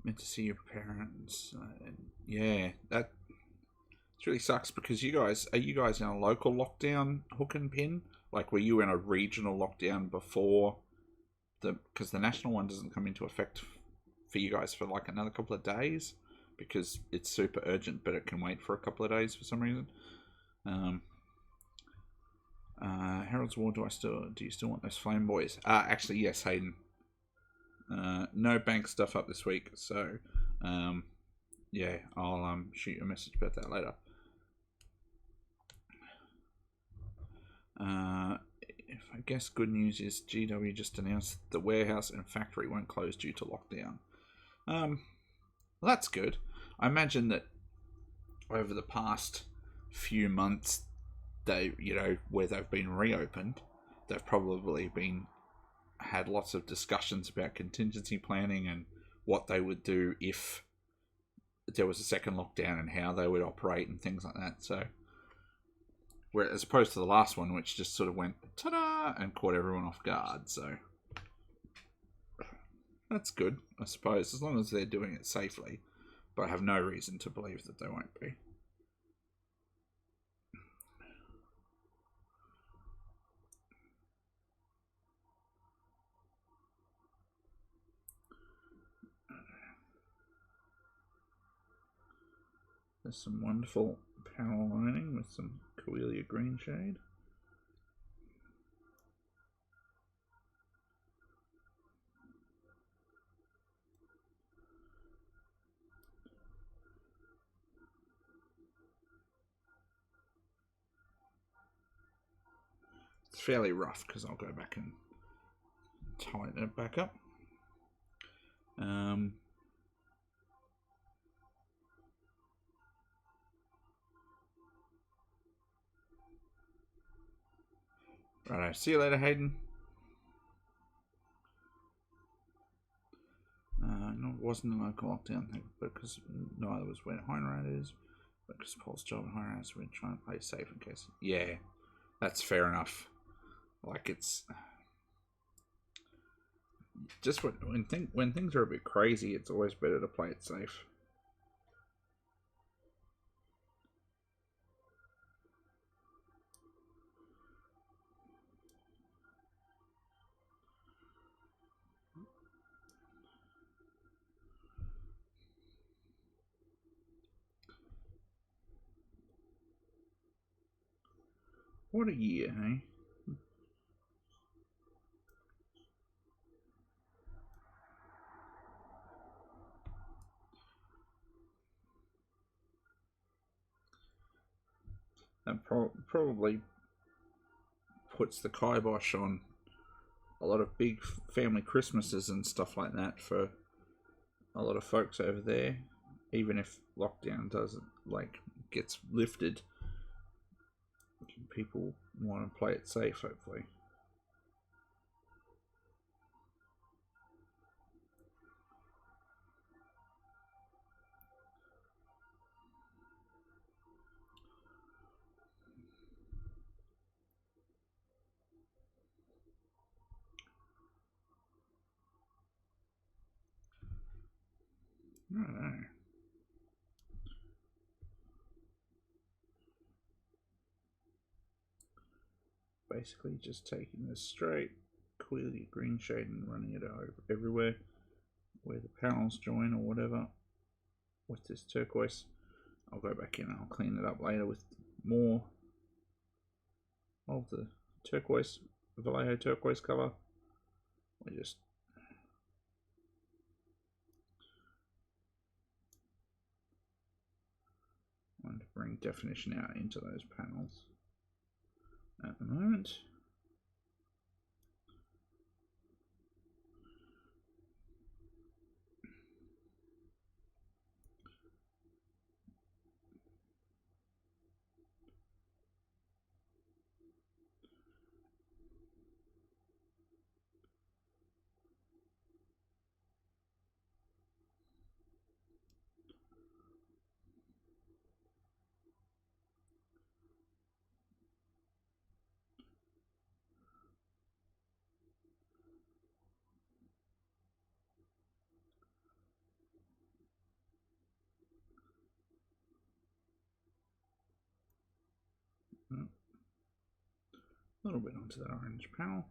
Meant to see your parents. Yeah, that really sucks because are you guys in a local lockdown, hook and pin? Like, were you in a regional lockdown before because the national one doesn't come into effect for you guys for like another couple of days because it's super urgent, but it can wait for a couple of days for some reason. Heralds War, do you still want those flame boys? Actually, yes, Hayden. No bank stuff up this week, so yeah, I'll shoot you a message about that later. I guess good news is GW just announced the warehouse and factory won't close due to lockdown. Well, that's good. I imagine that over the past few months, where they've been reopened, they've probably had lots of discussions about contingency planning and what they would do if there was a second lockdown and how they would operate and things like that. So, as opposed to the last one, which just sort of went ta-da and caught everyone off guard. So that's good, I suppose, as long as they're doing it safely. But I have no reason to believe that they won't be. There's some wonderful panel lining with some Coelia green shade. It's fairly rough because I'll go back and tighten it back up. Righto, see you later, Hayden. No, it wasn't a local lockdown thing, because neither was when Heinrad is, but because Paul's job and Heinrad is, we're trying to play safe in case. Yeah, that's fair enough. Like, it's just when things are a bit crazy, it's always better to play it safe. What a year, hey? That probably puts the kibosh on a lot of big family Christmases and stuff like that for a lot of folks over there. Even if lockdown doesn't gets lifted, people want to play it safe, hopefully. I don't know. Basically just taking this straight, clearly green shade and running it over everywhere where the panels join or whatever with this turquoise. I'll go back in and I'll clean it up later with more of the turquoise, Vallejo turquoise color. We just want to bring definition out into those panels at the moment. A little bit onto that orange panel.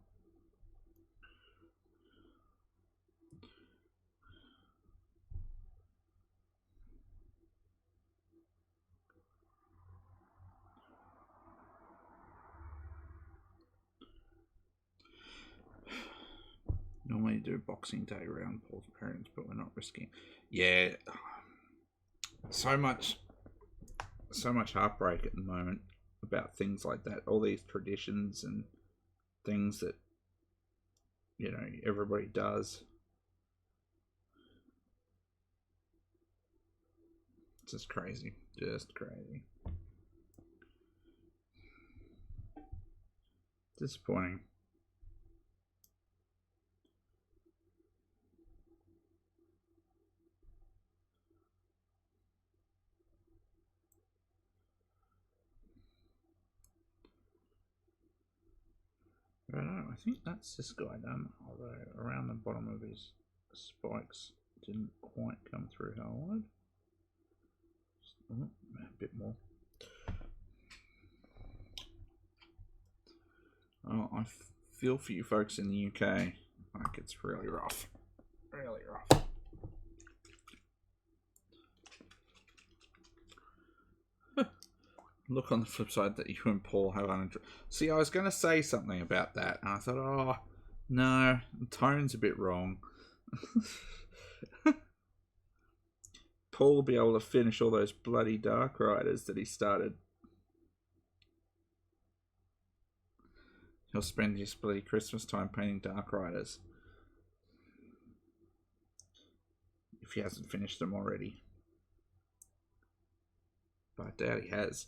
Normally do Boxing Day around Paul's parents, but we're not risking. Yeah, so much heartbreak at the moment about things like that. All these traditions and things that everybody does. It's just crazy, disappointing. I don't know, I think that's this guy done, although around the bottom of his spikes didn't quite come through how I wanted. A bit more. Oh, I feel for you folks in the UK. Like, it's really rough. Really rough. Look on the flip side that you and Paul have uninterrupted. See, I was going to say something about that, and I thought, oh, no, the tone's a bit wrong. Paul will be able to finish all those bloody Dark Riders that he started. He'll spend his bloody Christmas time painting Dark Riders. If he hasn't finished them already. But I doubt he has.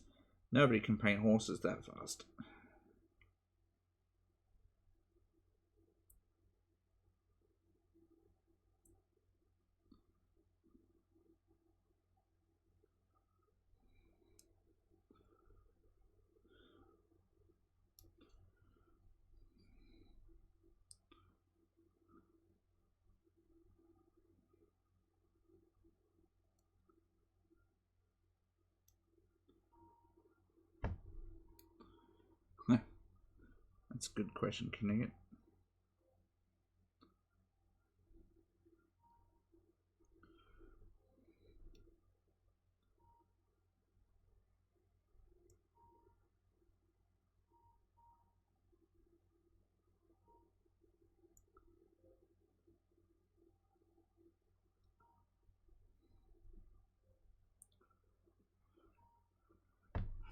Nobody can paint horses that fast. That's a good question, Knigget.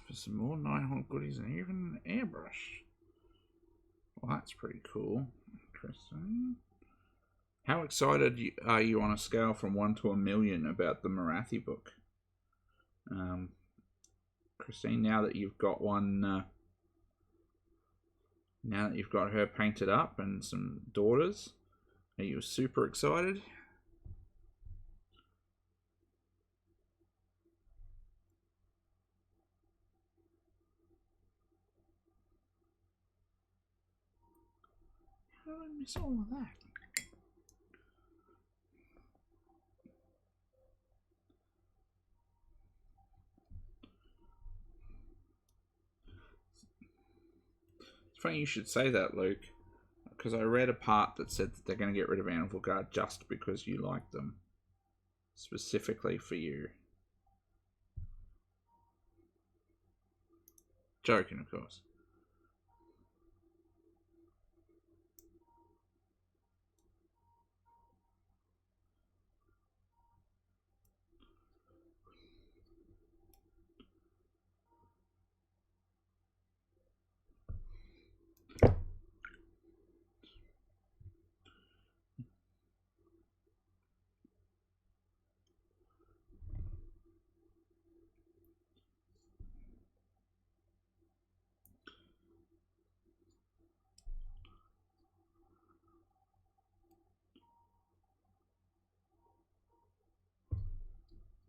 For some more 9-hole goodies and even an airbrush. Well, that's pretty cool. Interesting. How excited are you on a scale from 1 to 1,000,000 about the Marathi book? Christine, now that you've got one, now that you've got her painted up and some daughters, are you super excited? How did I miss all of that? It's funny you should say that, Luke, because I read a part that said that they're going to get rid of Anvil Guard just because you like them. Specifically for you. Joking, of course.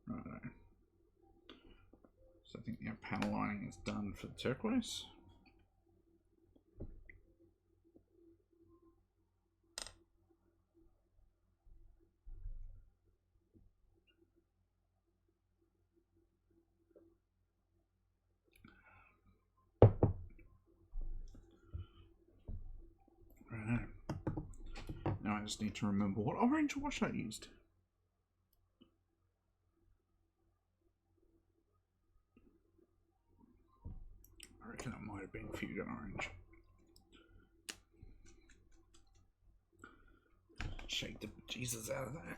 Right. So I think our panel lining is done for the turquoise. I just need to remember what orange wash I used. I reckon it might have been Fusion Orange. Shake the Jesus out of that.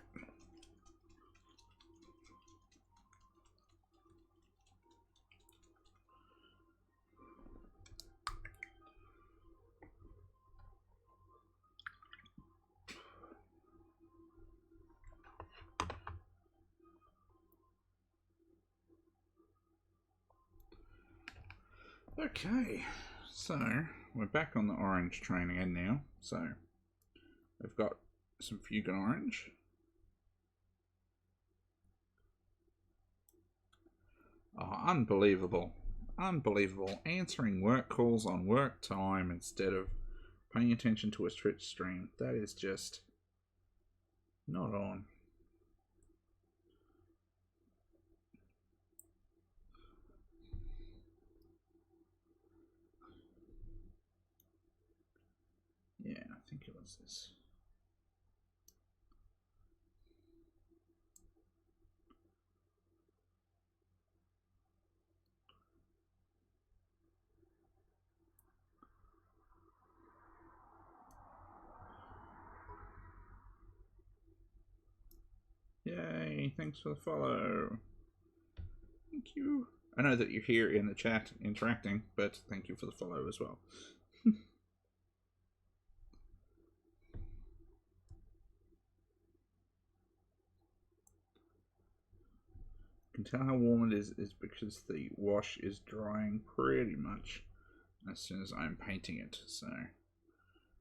Okay, so we're back on the orange train again now. So we've got some Fusion Orange. Oh, unbelievable. Unbelievable. Answering work calls on work time instead of paying attention to a Twitch stream. That is just not on. Yeah, I think it was this. Yay, thanks for the follow. Thank you. I know that you're here in the chat interacting, but thank you for the follow as well. You can tell how warm it is because the wash is drying pretty much as soon as I'm painting it, so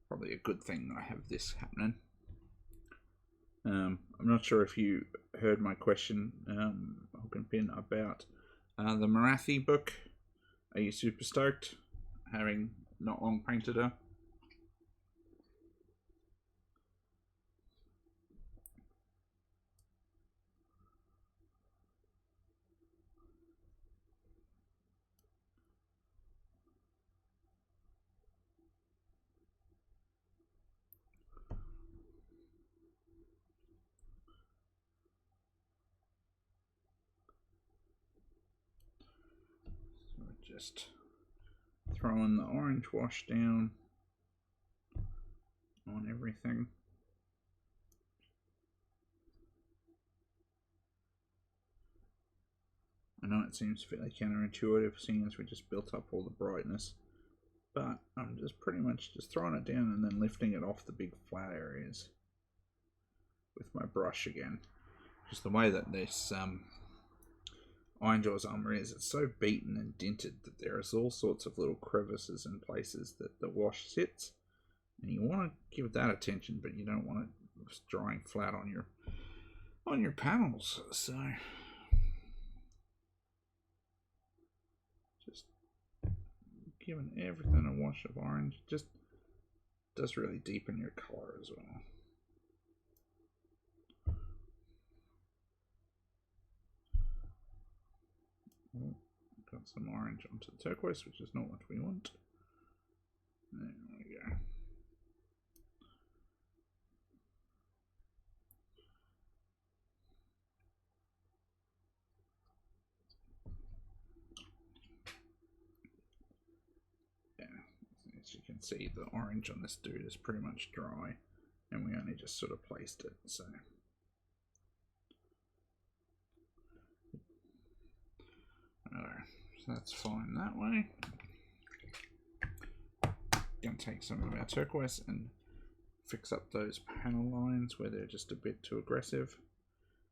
probably a good thing that I have this happening. I'm not sure if you heard my question, Hogan Pin, about the Marathi book. Are you super stoked, having not long painted her? So just throwing the orange wash down on everything. I know it seems fairly counterintuitive, seeing as we just built up all the brightness, but I'm just pretty much just throwing it down and then lifting it off the big flat areas with my brush again. Just the way that this Ironjaw's armor is, it's so beaten and dinted that there is all sorts of little crevices and places that the wash sits, and you want to give that attention, but you don't want it drying flat on your panels. So just giving everything a wash of orange just does really deepen your color as well. Oh, got some orange onto the turquoise, which is not what we want. There we go. Yeah, as you can see, the orange on this dude is pretty much dry, and we only just sort of placed it, so. Alright, so that's fine that way. Gonna take some of our turquoise and fix up those panel lines where they're just a bit too aggressive.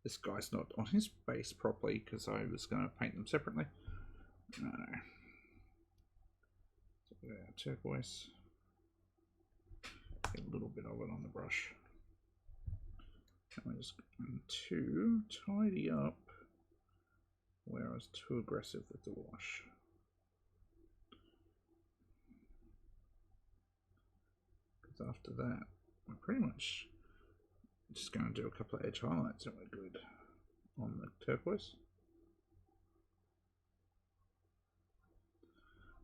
This guy's not on his base properly because I was going to paint them separately. No. So we got our turquoise. Get a little bit of it on the brush. And we're just going to tidy up where I was too aggressive with the wash. Because after that, we're pretty much just going to do a couple of edge highlights and we're good on the turquoise.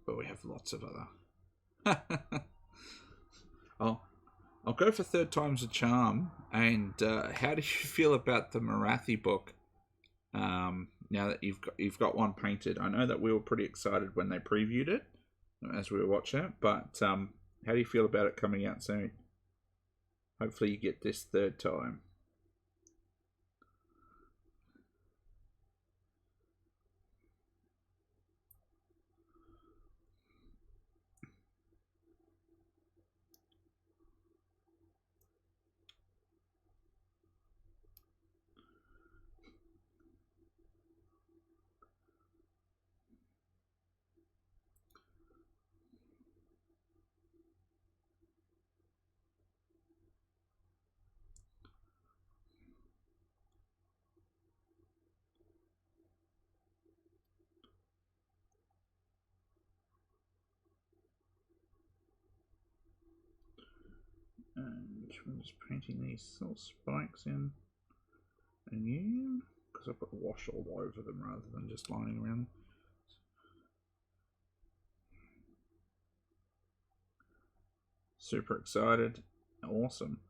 But we have lots of other. I'll go for third time's a charm. And how do you feel about the Marathi book? Now that you've got one painted, I know that we were pretty excited when they previewed it as we were watching it. But how do you feel about it coming out soon? Hopefully, you get this third time. And I'm just painting these little spikes in again, because I put wash all over them rather than just lining around them. Super excited. Awesome.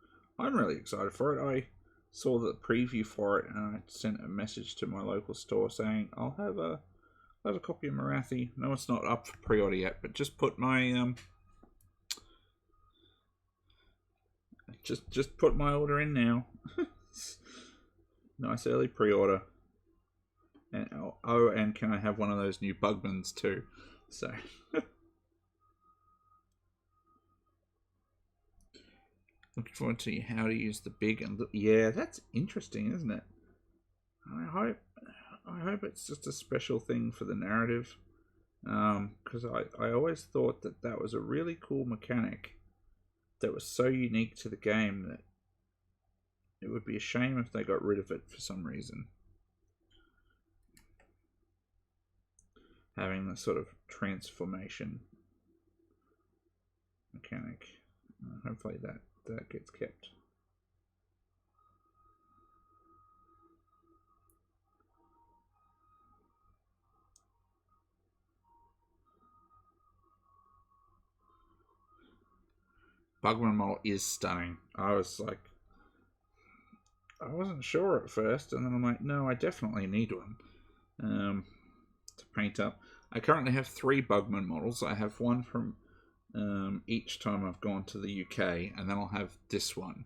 I'm really excited for it. I saw the preview for it and I sent a message to my local store saying I'll have a copy of Marathi. No, it's not up for pre-order yet, but just put my just put my order in now. Nice early pre-order. And oh, and can I have one of those new Bugmans too? So looking forward to how to use the big and yeah, that's interesting, isn't it? I hope it's just a special thing for the narrative, because I always thought that was a really cool mechanic that was so unique to the game that it would be a shame if they got rid of it for some reason. Having the sort of transformation mechanic. Hopefully that gets kept. Bugman model is stunning. I wasn't sure at first, and then I'm like, no, I definitely need one to paint up. I currently have 3 Bugman models. I have one from each time I've gone to the UK, and then I'll have this one.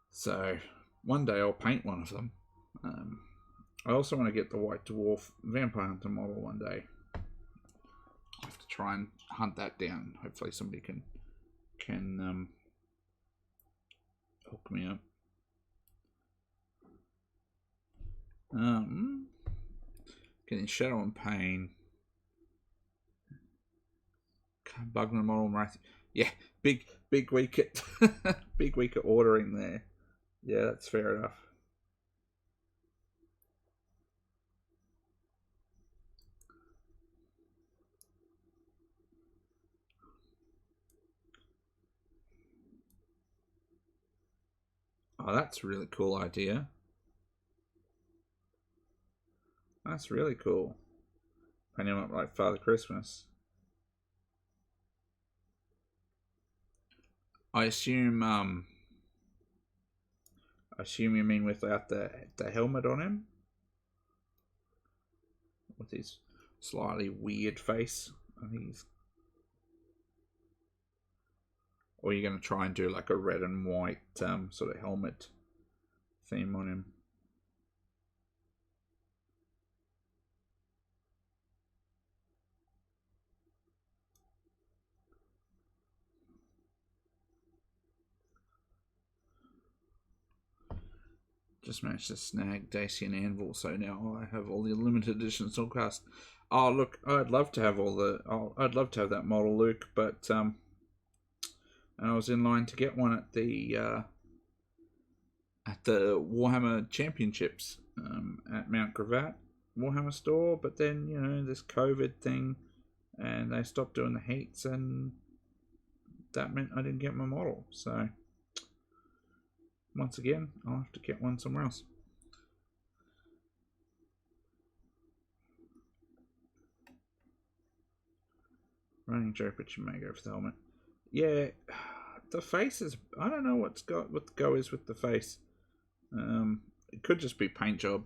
So one day I'll paint one of them. I also want to get the White Dwarf Vampire Hunter model one day. I have to try and hunt that down. Hopefully somebody can hook me up. Getting Shadow and Pain. Bugman model, yeah, big week at big week at ordering there. Yeah, that's fair enough. Oh, that's a really cool idea. That's really cool. Paint him up like Father Christmas. I assume you mean without the helmet on him? With his slightly weird face. I think he's... Or you're going to try and do like a red and white sort of helmet theme on him. Just managed to snag Dacian Anvil, so now I have all the limited edition Soulcast. Oh look, I'd love to have I'd love to have that model, Luke, but and I was in line to get one at the Warhammer Championships at Mount Gravatt Warhammer store, but then this COVID thing, and they stopped doing the heats, and that meant I didn't get my model. So once again, I'll have to get one somewhere else. Running joke, but you may go for the helmet. Yeah, the face is. I don't know what the go is with the face. It could just be paint job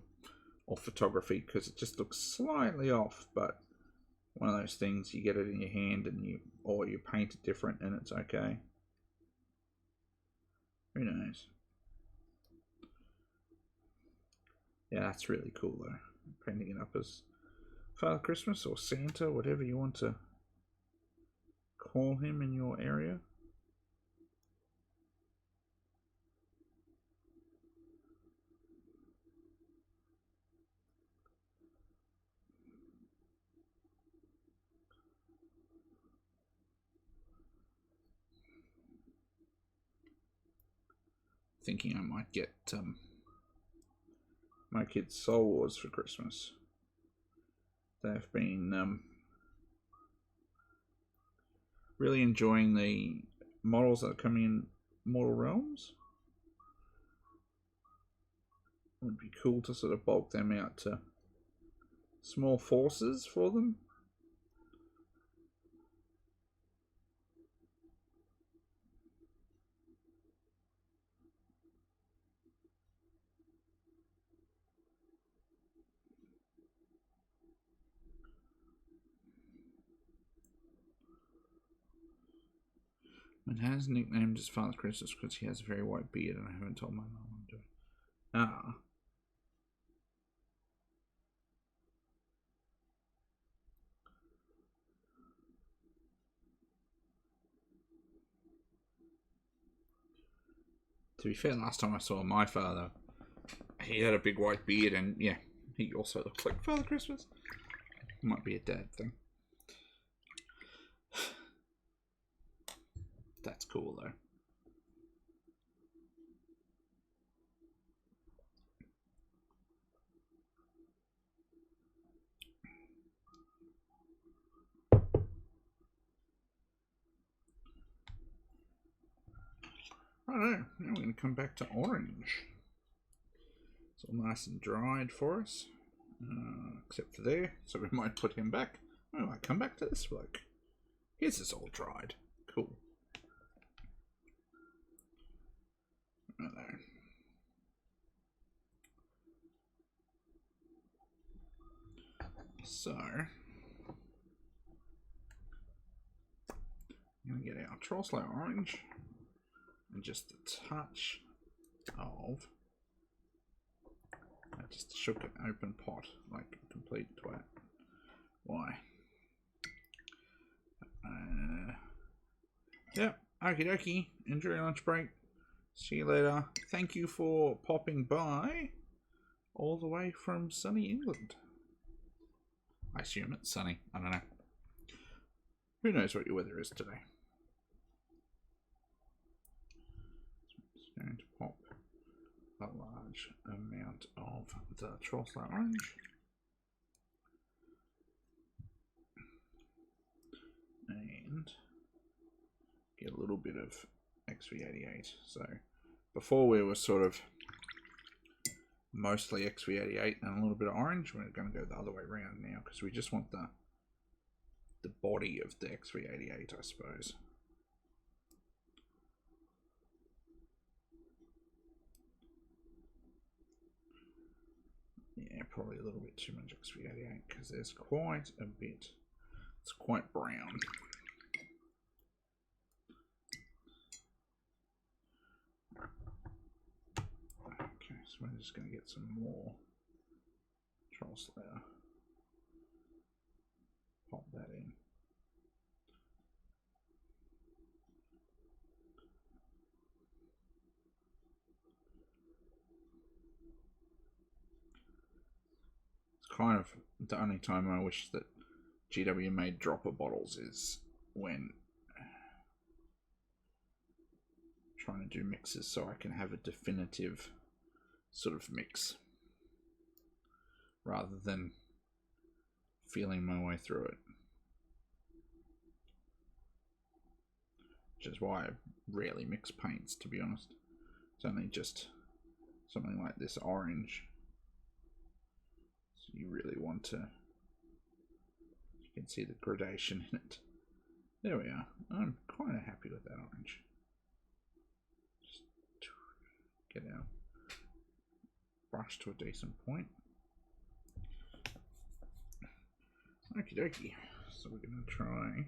or photography because it just looks slightly off. But one of those things, you get it in your hand and you paint it different and it's okay. Who knows? Yeah, that's really cool though. Painting it up as Father Christmas or Santa, whatever you want to call him in your area. Thinking I might get my kids Soul Wars for Christmas. They've been really enjoying the models that are coming in Mortal Realms. It would be cool to sort of bulk them out to small forces for them. And has nicknamed his Father Christmas because he has a very white beard, and I haven't told my mum I'm doing. Ah. To be fair, last time I saw my father, he had a big white beard, and yeah, he also looked like Father Christmas. Might be a dad thing. That's cool though. Righto, now we're going to come back to orange. It's all nice and dried for us, except for there, so we might put him back. We might come back to this bloke. His is all dried. Cool. Righto. So, I'm going to get our Trollslayer orange and just a touch of. I just shook an open pot like a complete twat. Why? Yep, okie dokie. Enjoy your lunch break. See you later. Thank you for popping by all the way from sunny England. I assume it's sunny. I don't know. Who knows what your weather is today? Just going to pop a large amount of the Trollslayer orange. And get a little bit of XV88. So before we were sort of mostly XV88 and a little bit of orange. We're going to go the other way around now because we just want the body of the XV88, I suppose. Yeah, probably a little bit too much XV88 because there's quite a bit. It's quite brown. Okay, so we're just going to get some more Trollslayer. Pop that in. It's kind of the only time I wish that GW made dropper bottles is when trying to do mixes so I can have a definitive sort of mix rather than feeling my way through it, which is why I rarely mix paints, to be honest. It's only just something like this orange, so you really want to, you can see the gradation in it. There we are. I'm quite happy with that orange. Just get our brush to a decent point. Okie dokie. So we're going to try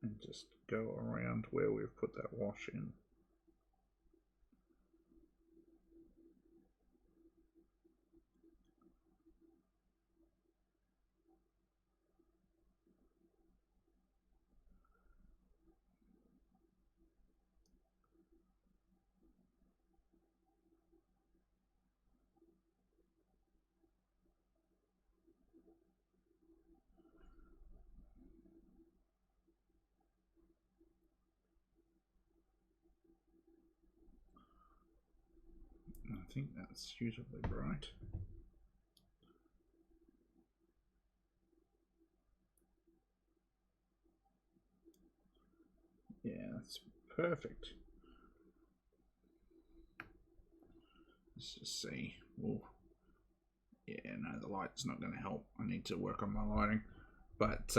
and just go around where we've put that wash in. I think that's suitably bright. Yeah, that's perfect. Let's just see. Ooh. Yeah, no, the light's not going to help. I need to work on my lighting. But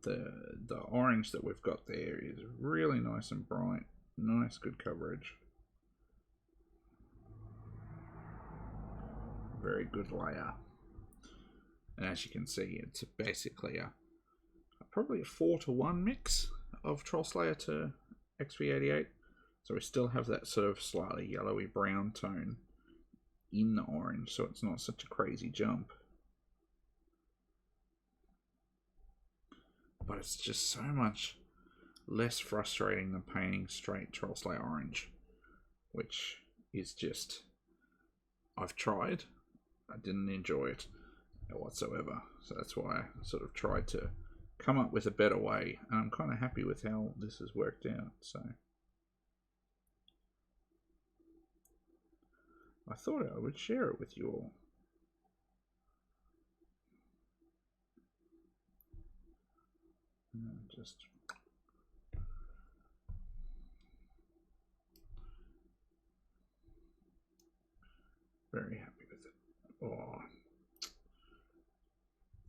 the orange that we've got there is really nice and bright. Nice, good coverage. Very good layer. And as you can see, it's basically probably a 4-to-1 mix of Troll Slayer to XV88. So we still have that sort of slightly yellowy brown tone in the orange, so it's not such a crazy jump. But it's just so much less frustrating than painting straight Troll Slayer orange, which is just, I've tried, I didn't enjoy it whatsoever. So that's why I sort of tried to come up with a better way, and I'm kind of happy with how this has worked out. So I thought I would share it with you all. Just very happy with it. Oh,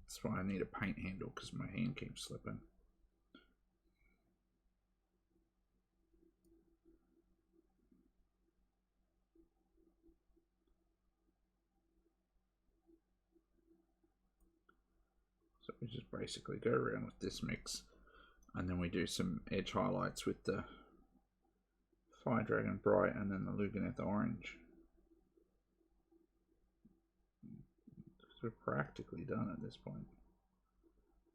that's why I need a paint handle, because my hand keeps slipping. So we just basically go around with this mix, and then we do some edge highlights with the Fire Dragon Bright and then the Luganeth Orange. So we're practically done at this point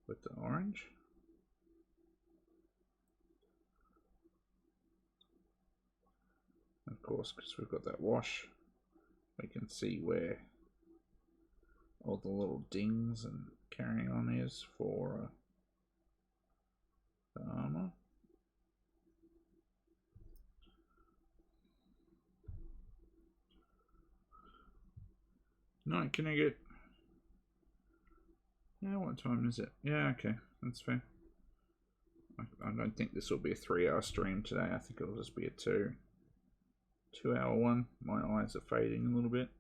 with the orange. Of course, because we've got that wash, we can see where all the little dings and carrying on is for the armor. No, can I get... Yeah, what time is it? Yeah, okay, that's fair. I don't think this will be a 3-hour stream today. I think it'll just be a 2-hour one. My eyes are fading a little bit.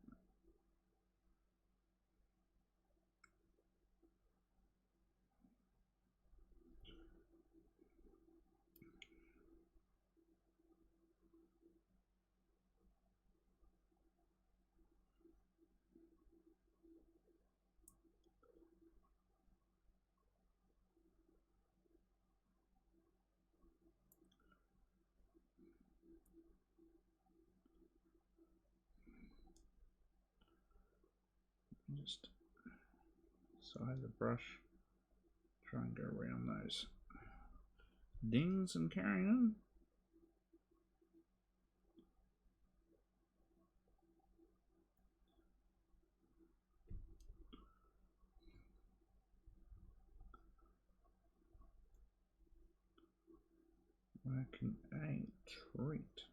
Just side the brush, try and go around those dings and carrying on. Working a treat.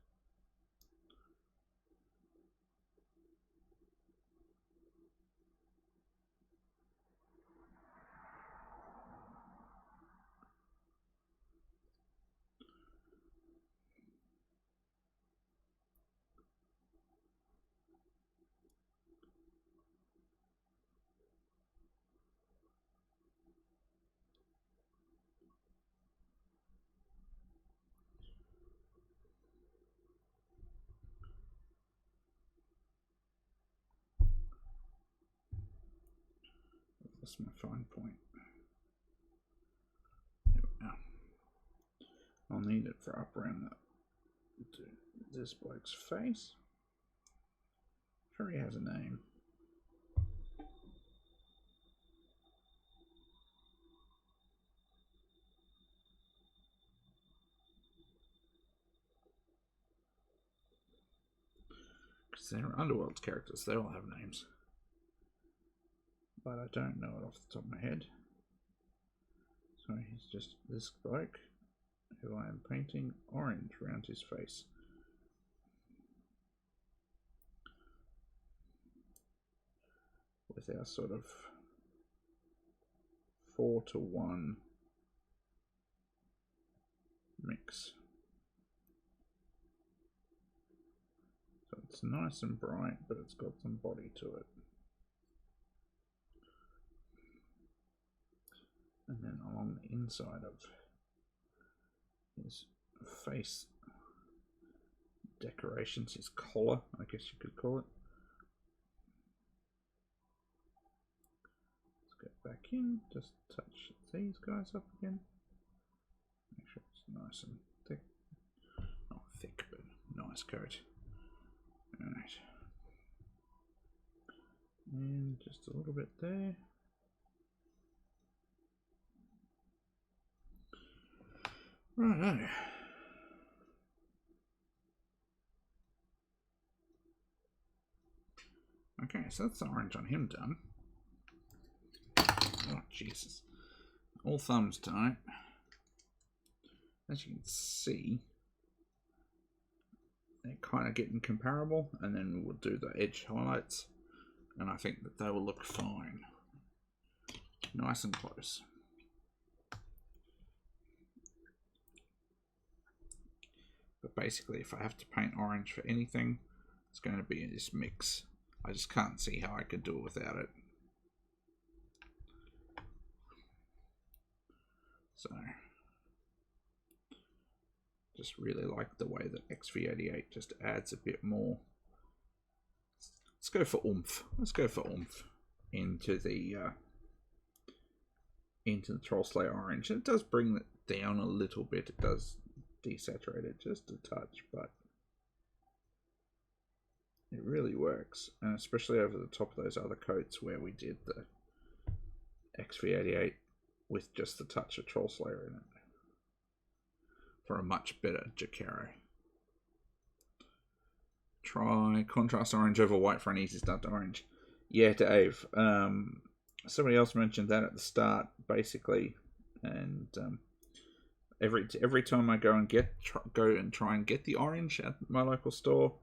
That's my fine point. There we go. I'll need it for up around this bloke's face. Sure, he has a name. Because they're Underworld's characters, they all have names. But I don't know it off the top of my head. So he's just this bloke who I am painting orange around his face. With our sort of 4-to-1 mix. So it's nice and bright, but it's got some body to it. And then along the inside of his face decorations, his collar, I guess you could call it. Let's go back in, just touch these guys up again. Make sure it's nice and thick. Not thick, but nice coat. Alright. And just a little bit there. Righto. Okay, so that's the orange on him done. Oh, Jesus. All thumbs tonight. As you can see, they're kind of getting comparable, and then we'll do the edge highlights, and I think that they will look fine. Nice and close. But basically, if I have to paint orange for anything, it's going to be in this mix. I just can't see how I could do it without it. So, just really like the way that XV88 just adds a bit more. Let's go for oomph. Let's go for oomph into the Troll Slayer orange. It does bring it down a little bit. It does desaturate it just a touch, but it really works, and especially over the top of those other coats where we did the XV88 with just the touch of Troll Slayer in it for a much better Jakaro. Try contrast orange over white for an easy start to orange. Yeah, Dave. Somebody else mentioned that at the start, basically, and every time I go and try and get the orange at my local store,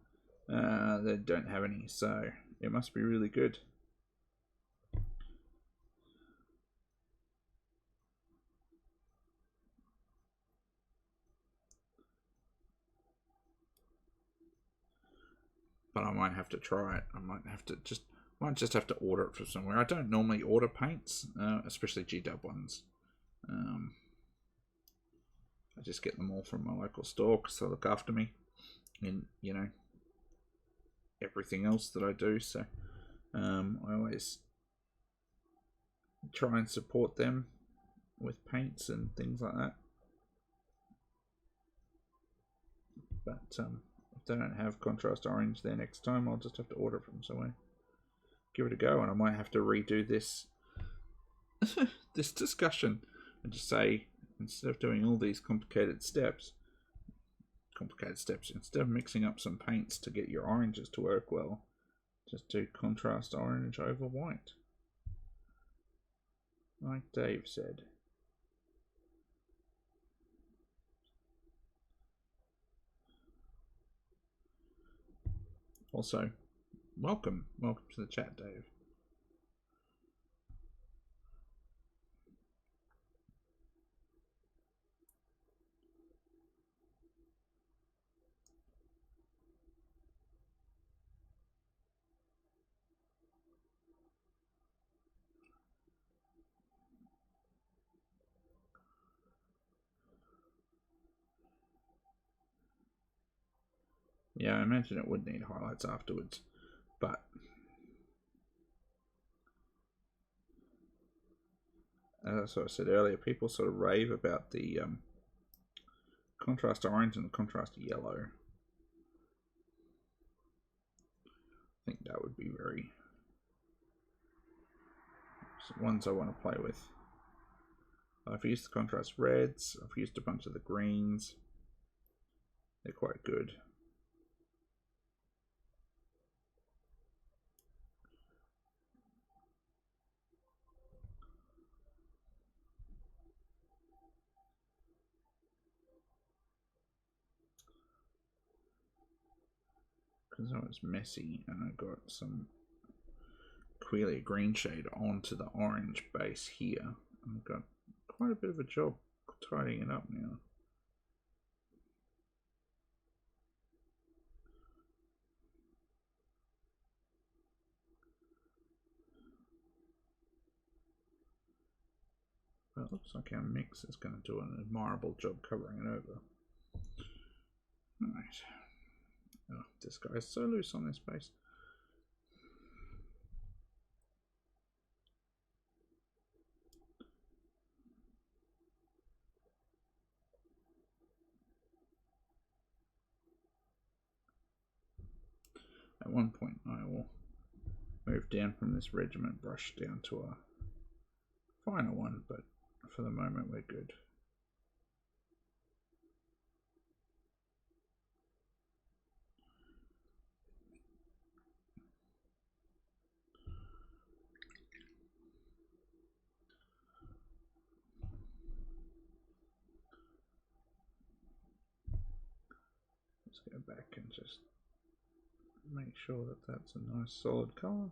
they don't have any, so it must be really good. But I might have to try it. I might just have to order it from somewhere. I don't normally order paints, especially G-Dub ones. I just get them all from my local store because they look after me in, you know, everything else that I do. So I always try and support them with paints and things like that. But if they don't have contrast orange there next time, I'll just have to order from somewhere. Give it a go, and I might have to redo this this discussion and just say, instead of doing all these complicated steps, instead of mixing up some paints to get your oranges to work well, just do contrast orange over white, like Dave said. Also, welcome to the chat, Dave. Yeah, I imagine it would need highlights afterwards, but as I said earlier, people sort of rave about the contrast orange and the contrast yellow. I think that would be very ones I want to play with. I've used the contrast reds, I've used a bunch of the greens. They're quite good. Because I was messy and I got some clearly a green shade onto the orange base here. I've got quite a bit of a job tidying it up now. But it looks like our mix is going to do an admirable job covering it over. Alright. Oh, this guy's so loose on this base. At one point I will move down from this regiment brush down to a finer one, but for the moment we're good. Let's go back and just make sure that that's a nice solid colour.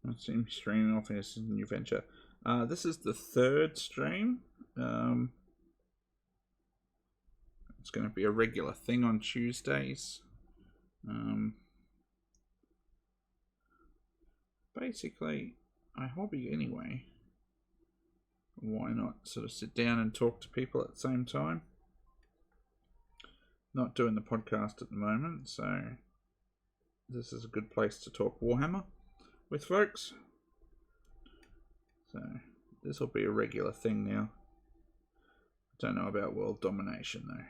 I seem to be streaming off this new venture. This is the third stream. It's going to be a regular thing on Tuesdays. Basically, I hobby anyway. Why not sort of sit down and talk to people at the same time? Not doing the podcast at the moment, so this is a good place to talk Warhammer with folks. So this will be a regular thing now. Don't know about world domination though.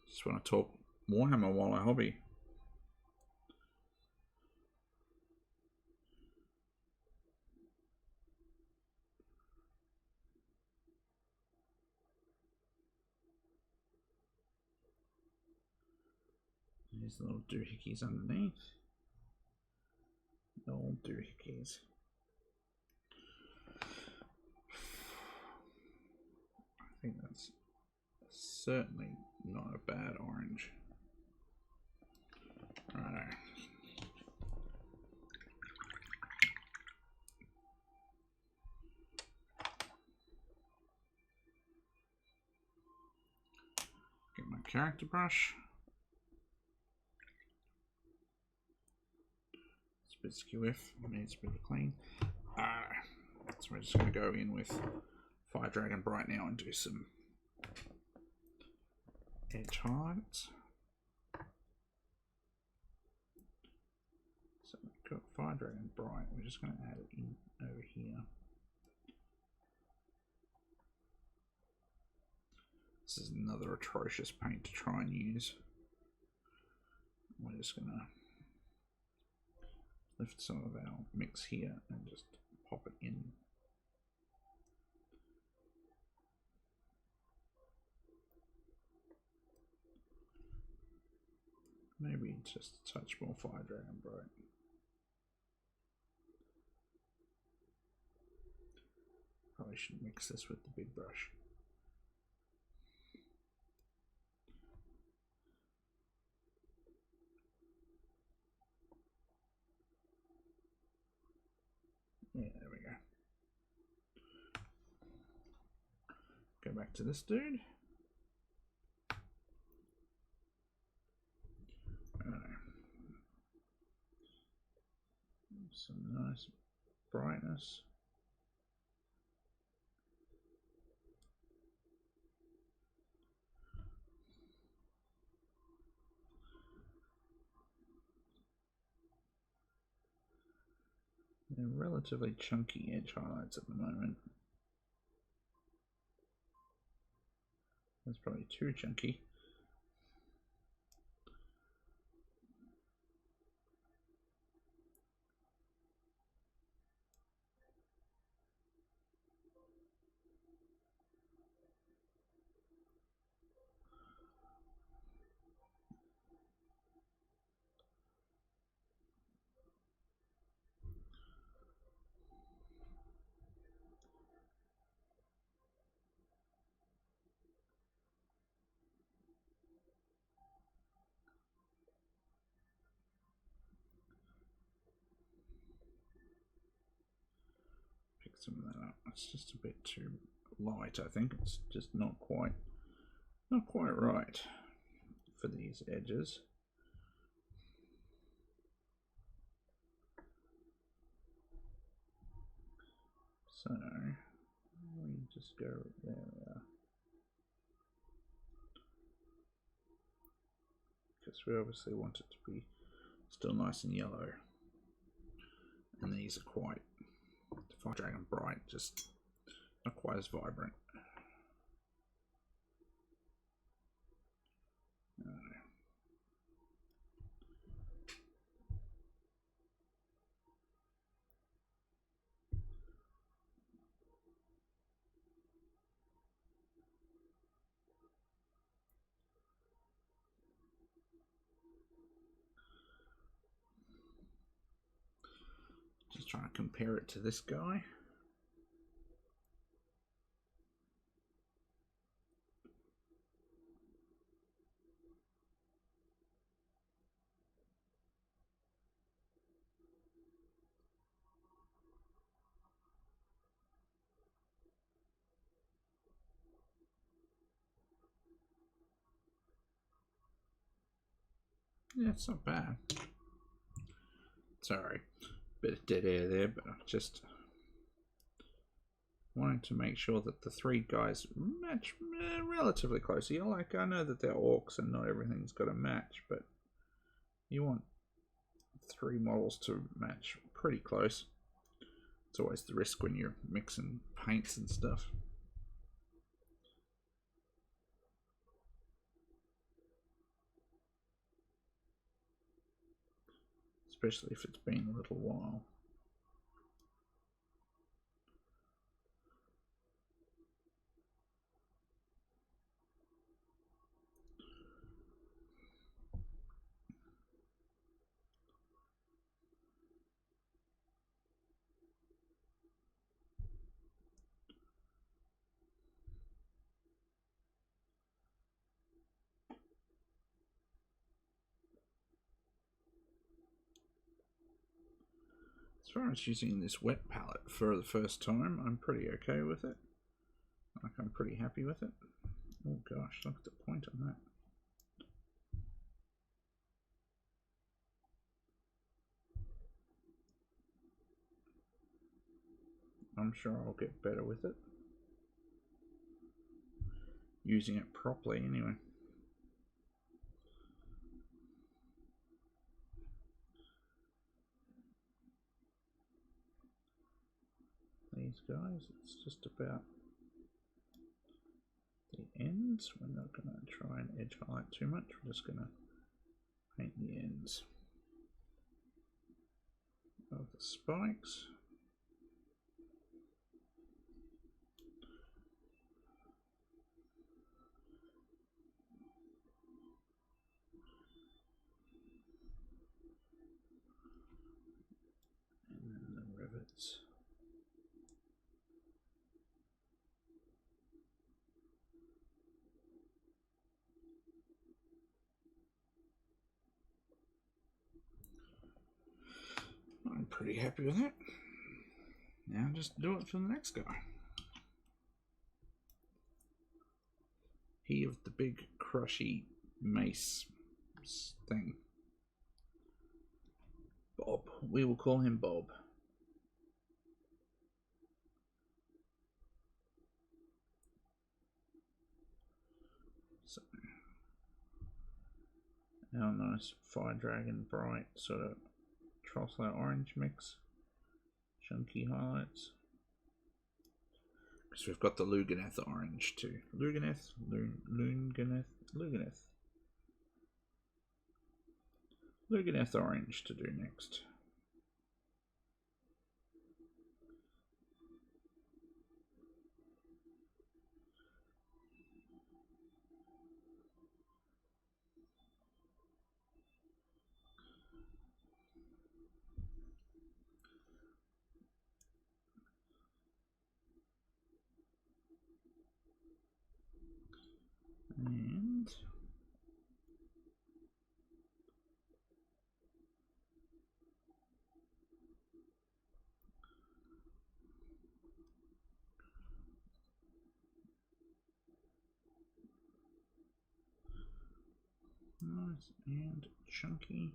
Just want to talk Warhammer while I hobby. There's little doohickeys underneath. Little doohickeys. I think that's certainly not a bad orange. Righto. Get my character brush. It's a bit skew-iff, needs a bit of clean. So we're just going to go in with Fire Dragon Bright now and do some edge highlights. So we've got Fire Dragon Bright, we're just going to add it in over here. This is another atrocious paint to try and use. We're just going to lift some of our mix here and just pop it in. Maybe just a touch more Fire Dragon Bright. Probably should mix this with the big brush. back to this dude. Some nice brightness. They're relatively chunky edge highlights at the moment. That's probably too chunky. Some of that up. It's just a bit too light. I think it's just not quite right for these edges. So we just go there, because we obviously want it to be still nice and yellow, and these are quite Fire Dragon bright, just not quite as vibrant. Just trying to compare it to this guy. Yeah, it's not bad. Sorry, bit of dead air there, but I just wanted to make sure that the three guys match relatively closely. Like, I know that they're orcs and not everything's got to match, but you want three models to match pretty close. It's always the risk when you're mixing paints and stuff. Especially if it's been a little while. As far as using this wet palette for the first time, I'm pretty okay with it. Like, I'm pretty happy with it. Oh gosh, look at the point on that. I'm sure I'll get better with it. Using it properly anyway. These guys, it's just about the ends. We're not going to try and edge highlight too much. We're just going to paint the ends of the spikes. And then the rivets. I'm pretty happy with that. Now just do it for the next guy. He of the big crushy mace thing. Bob. We will call him Bob. So, our nice Fire Dragon Bright sort of Trossler orange mix. Chunky highlights. Because we've got the Luganeth orange too. Luganeth? Luganeth orange to do next. And nice and chunky.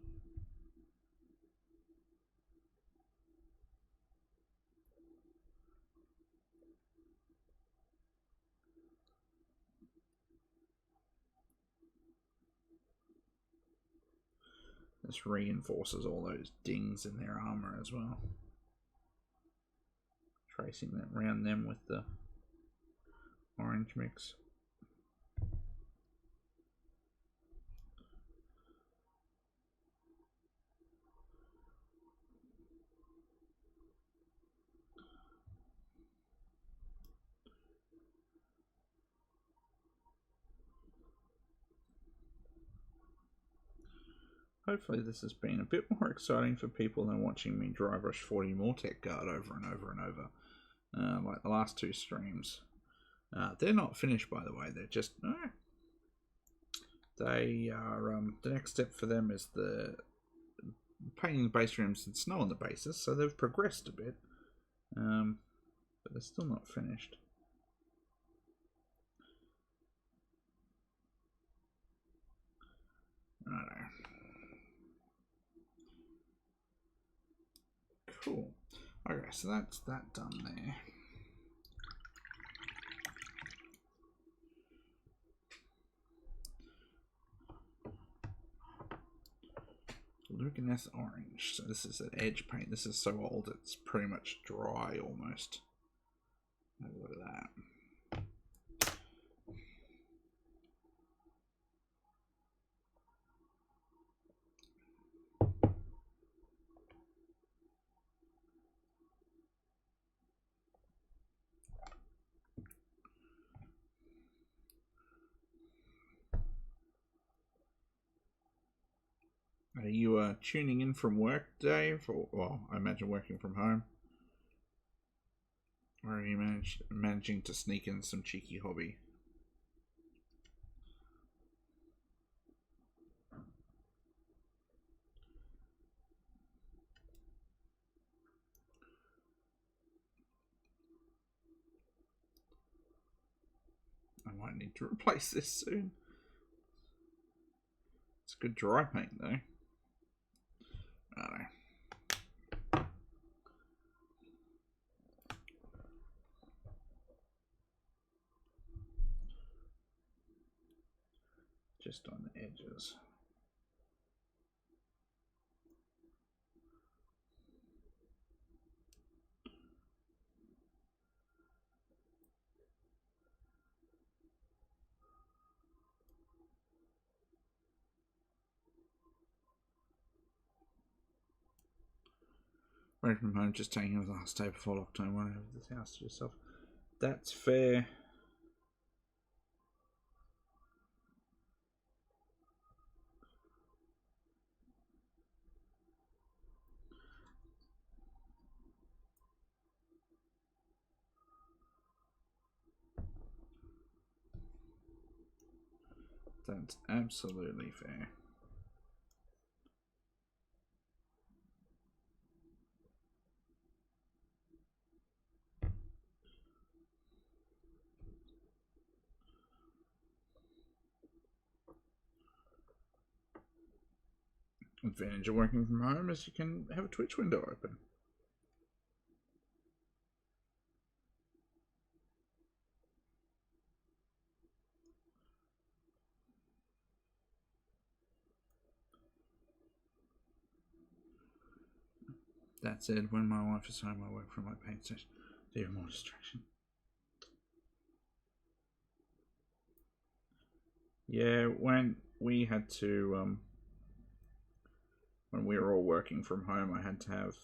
This reinforces all those dings in their armor as well. Tracing that around them with the orange mix. Hopefully this has been a bit more exciting for people than watching me dry brush 40 Mortek guard over and over and over. Like the last two streams. They're not finished, by the way. They're just... they are... the next step for them is the painting the base rims and snow on the bases, so they've progressed a bit. But they're still not finished. Righto. Cool. Okay, so that's that done there. Luganeth orange. So this is an edge paint. This is so old it's pretty much dry almost. Have a look at that. Are you tuning in from work, Dave? Or, well, I imagine working from home. Or are you managing to sneak in some cheeky hobby? I might need to replace this soon. It's good dry paint though. I don't know. Just on the edges. Working from home, just taking over the last day before lockdown, running over this house to yourself. That's fair. That's absolutely fair. Advantage of working from home is you can have a Twitch window open. That said, when my wife is home, I work from my paint station. Even more distraction. Yeah, when we had to, when we were all working from home, I had to have,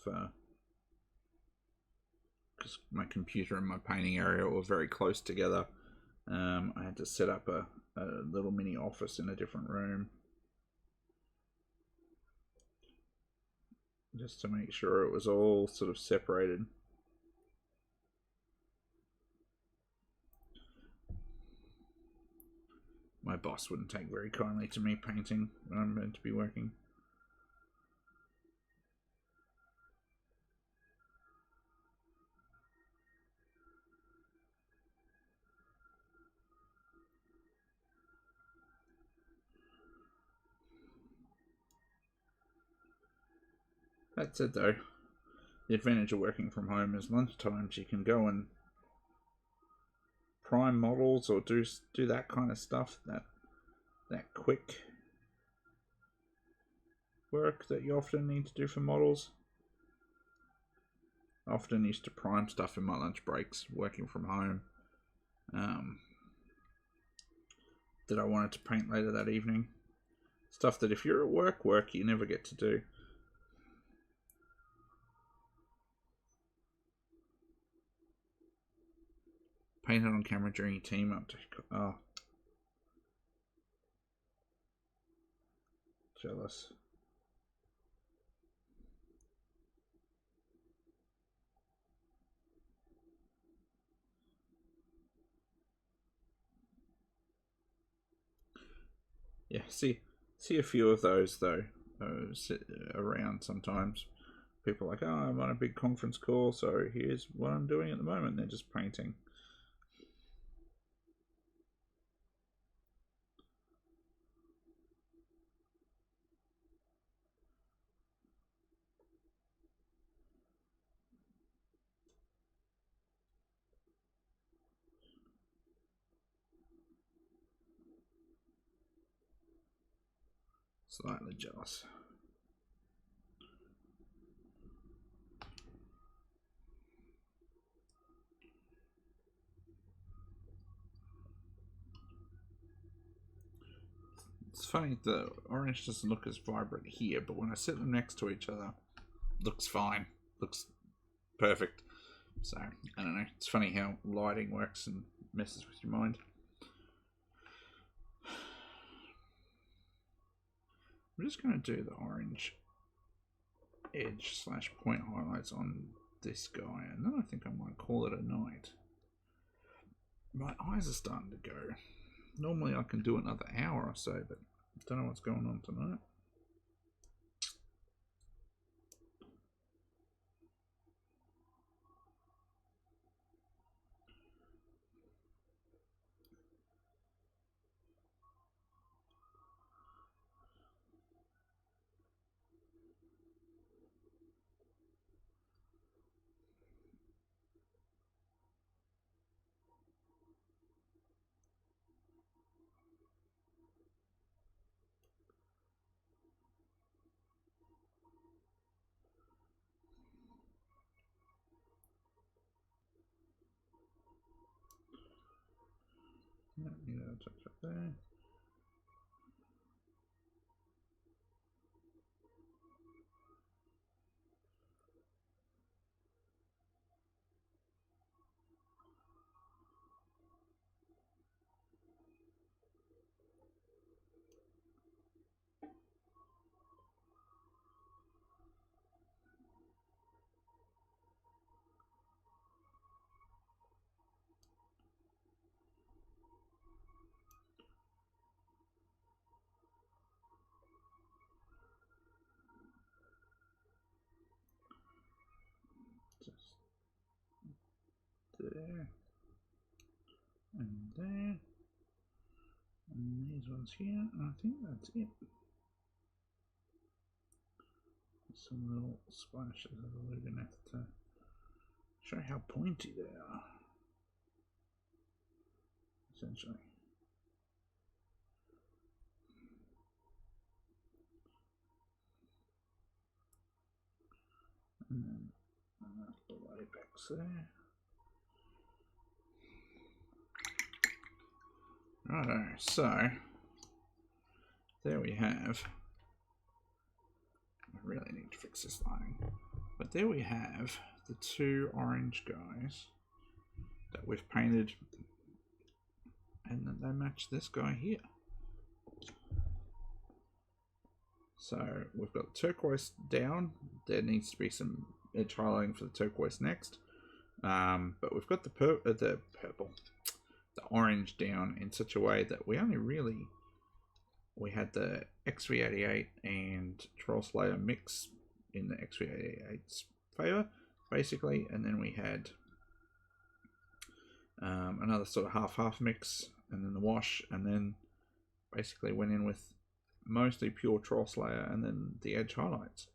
because my computer and my painting area were very close together, I had to set up a little mini office in a different room. Just to make sure it was all sort of separated. My boss wouldn't take very kindly to me painting when I'm meant to be working. That said though, the advantage of working from home is lunchtimes you can go and prime models or do that kind of stuff, that quick work that you often need to do for models. I often used to prime stuff in my lunch breaks working from home that I wanted to paint later that evening. Stuff that if you're at work you never get to do. Painted on camera during your team update. Oh. Jealous. Yeah, see a few of those though sit around sometimes. People are like, oh, I'm on a big conference call, so here's what I'm doing at the moment. They're just painting. Slightly jealous. It's funny, the orange doesn't look as vibrant here, but when I sit them next to each other, looks fine. Looks perfect. So, I don't know. It's funny how lighting works and messes with your mind. I'm just going to do the orange edge / point highlights on this guy, and then I think I might call it a night. My eyes are starting to go. Normally I can do another hour or so, but I don't know what's going on tonight. Yeah, touch up there. Just there. And there. And these ones here. I think that's it. some little splashes of illuminate to show how pointy they are, essentially. And then the apex there. Righto, so there we have. I really need to fix this lighting, but there we have the two orange guys that we've painted, and then they match this guy here. So we've got turquoise down. There needs to be some edge highlighting for the turquoise next, but we've got the purple, the orange down in such a way that we had the XV88 and Troll Slayer mix in the XV88's favor, basically, and then we had another sort of half-half mix, and then the wash, and then basically went in with mostly pure Troll Slayer and then the edge highlights,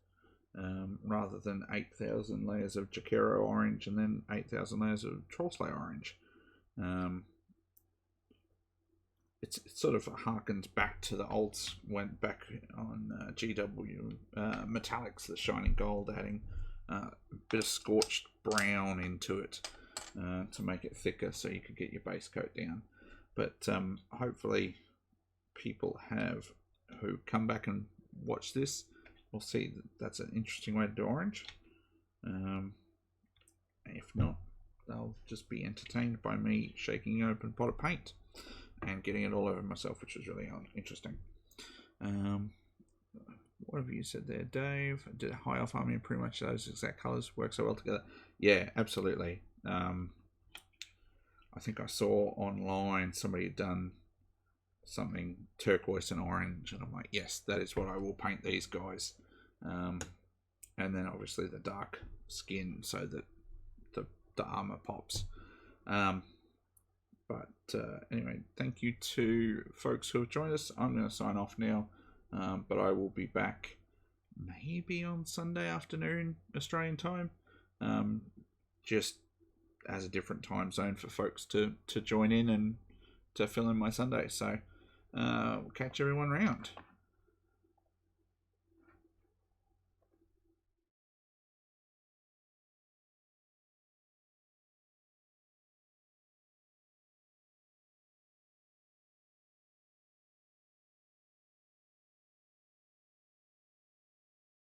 rather than 8,000 layers of Jakiro orange and then 8,000 layers of Troll Slayer orange. It sort of harkens back to the alts, went back on GW Metallics, the Shining Gold, adding a bit of scorched brown into it to make it thicker so you could get your base coat down. But hopefully people who come back and watch this will see that's an interesting way to do orange. If not, they'll just be entertained by me shaking an open pot of paint and getting it all over myself, which was really interesting. What have you said there, Dave? Did high elf army and pretty much those exact colours work so well together? Yeah, absolutely. I think I saw online somebody had done something turquoise and orange, and I'm like, yes, that is what I will paint these guys. And then obviously the dark skin so that the armor pops. But anyway, thank you to folks who have joined us. I'm going to sign off now, but I will be back maybe on Sunday afternoon Australian time, just as a different time zone for folks to join in and to fill in my Sunday. So we'll catch everyone around.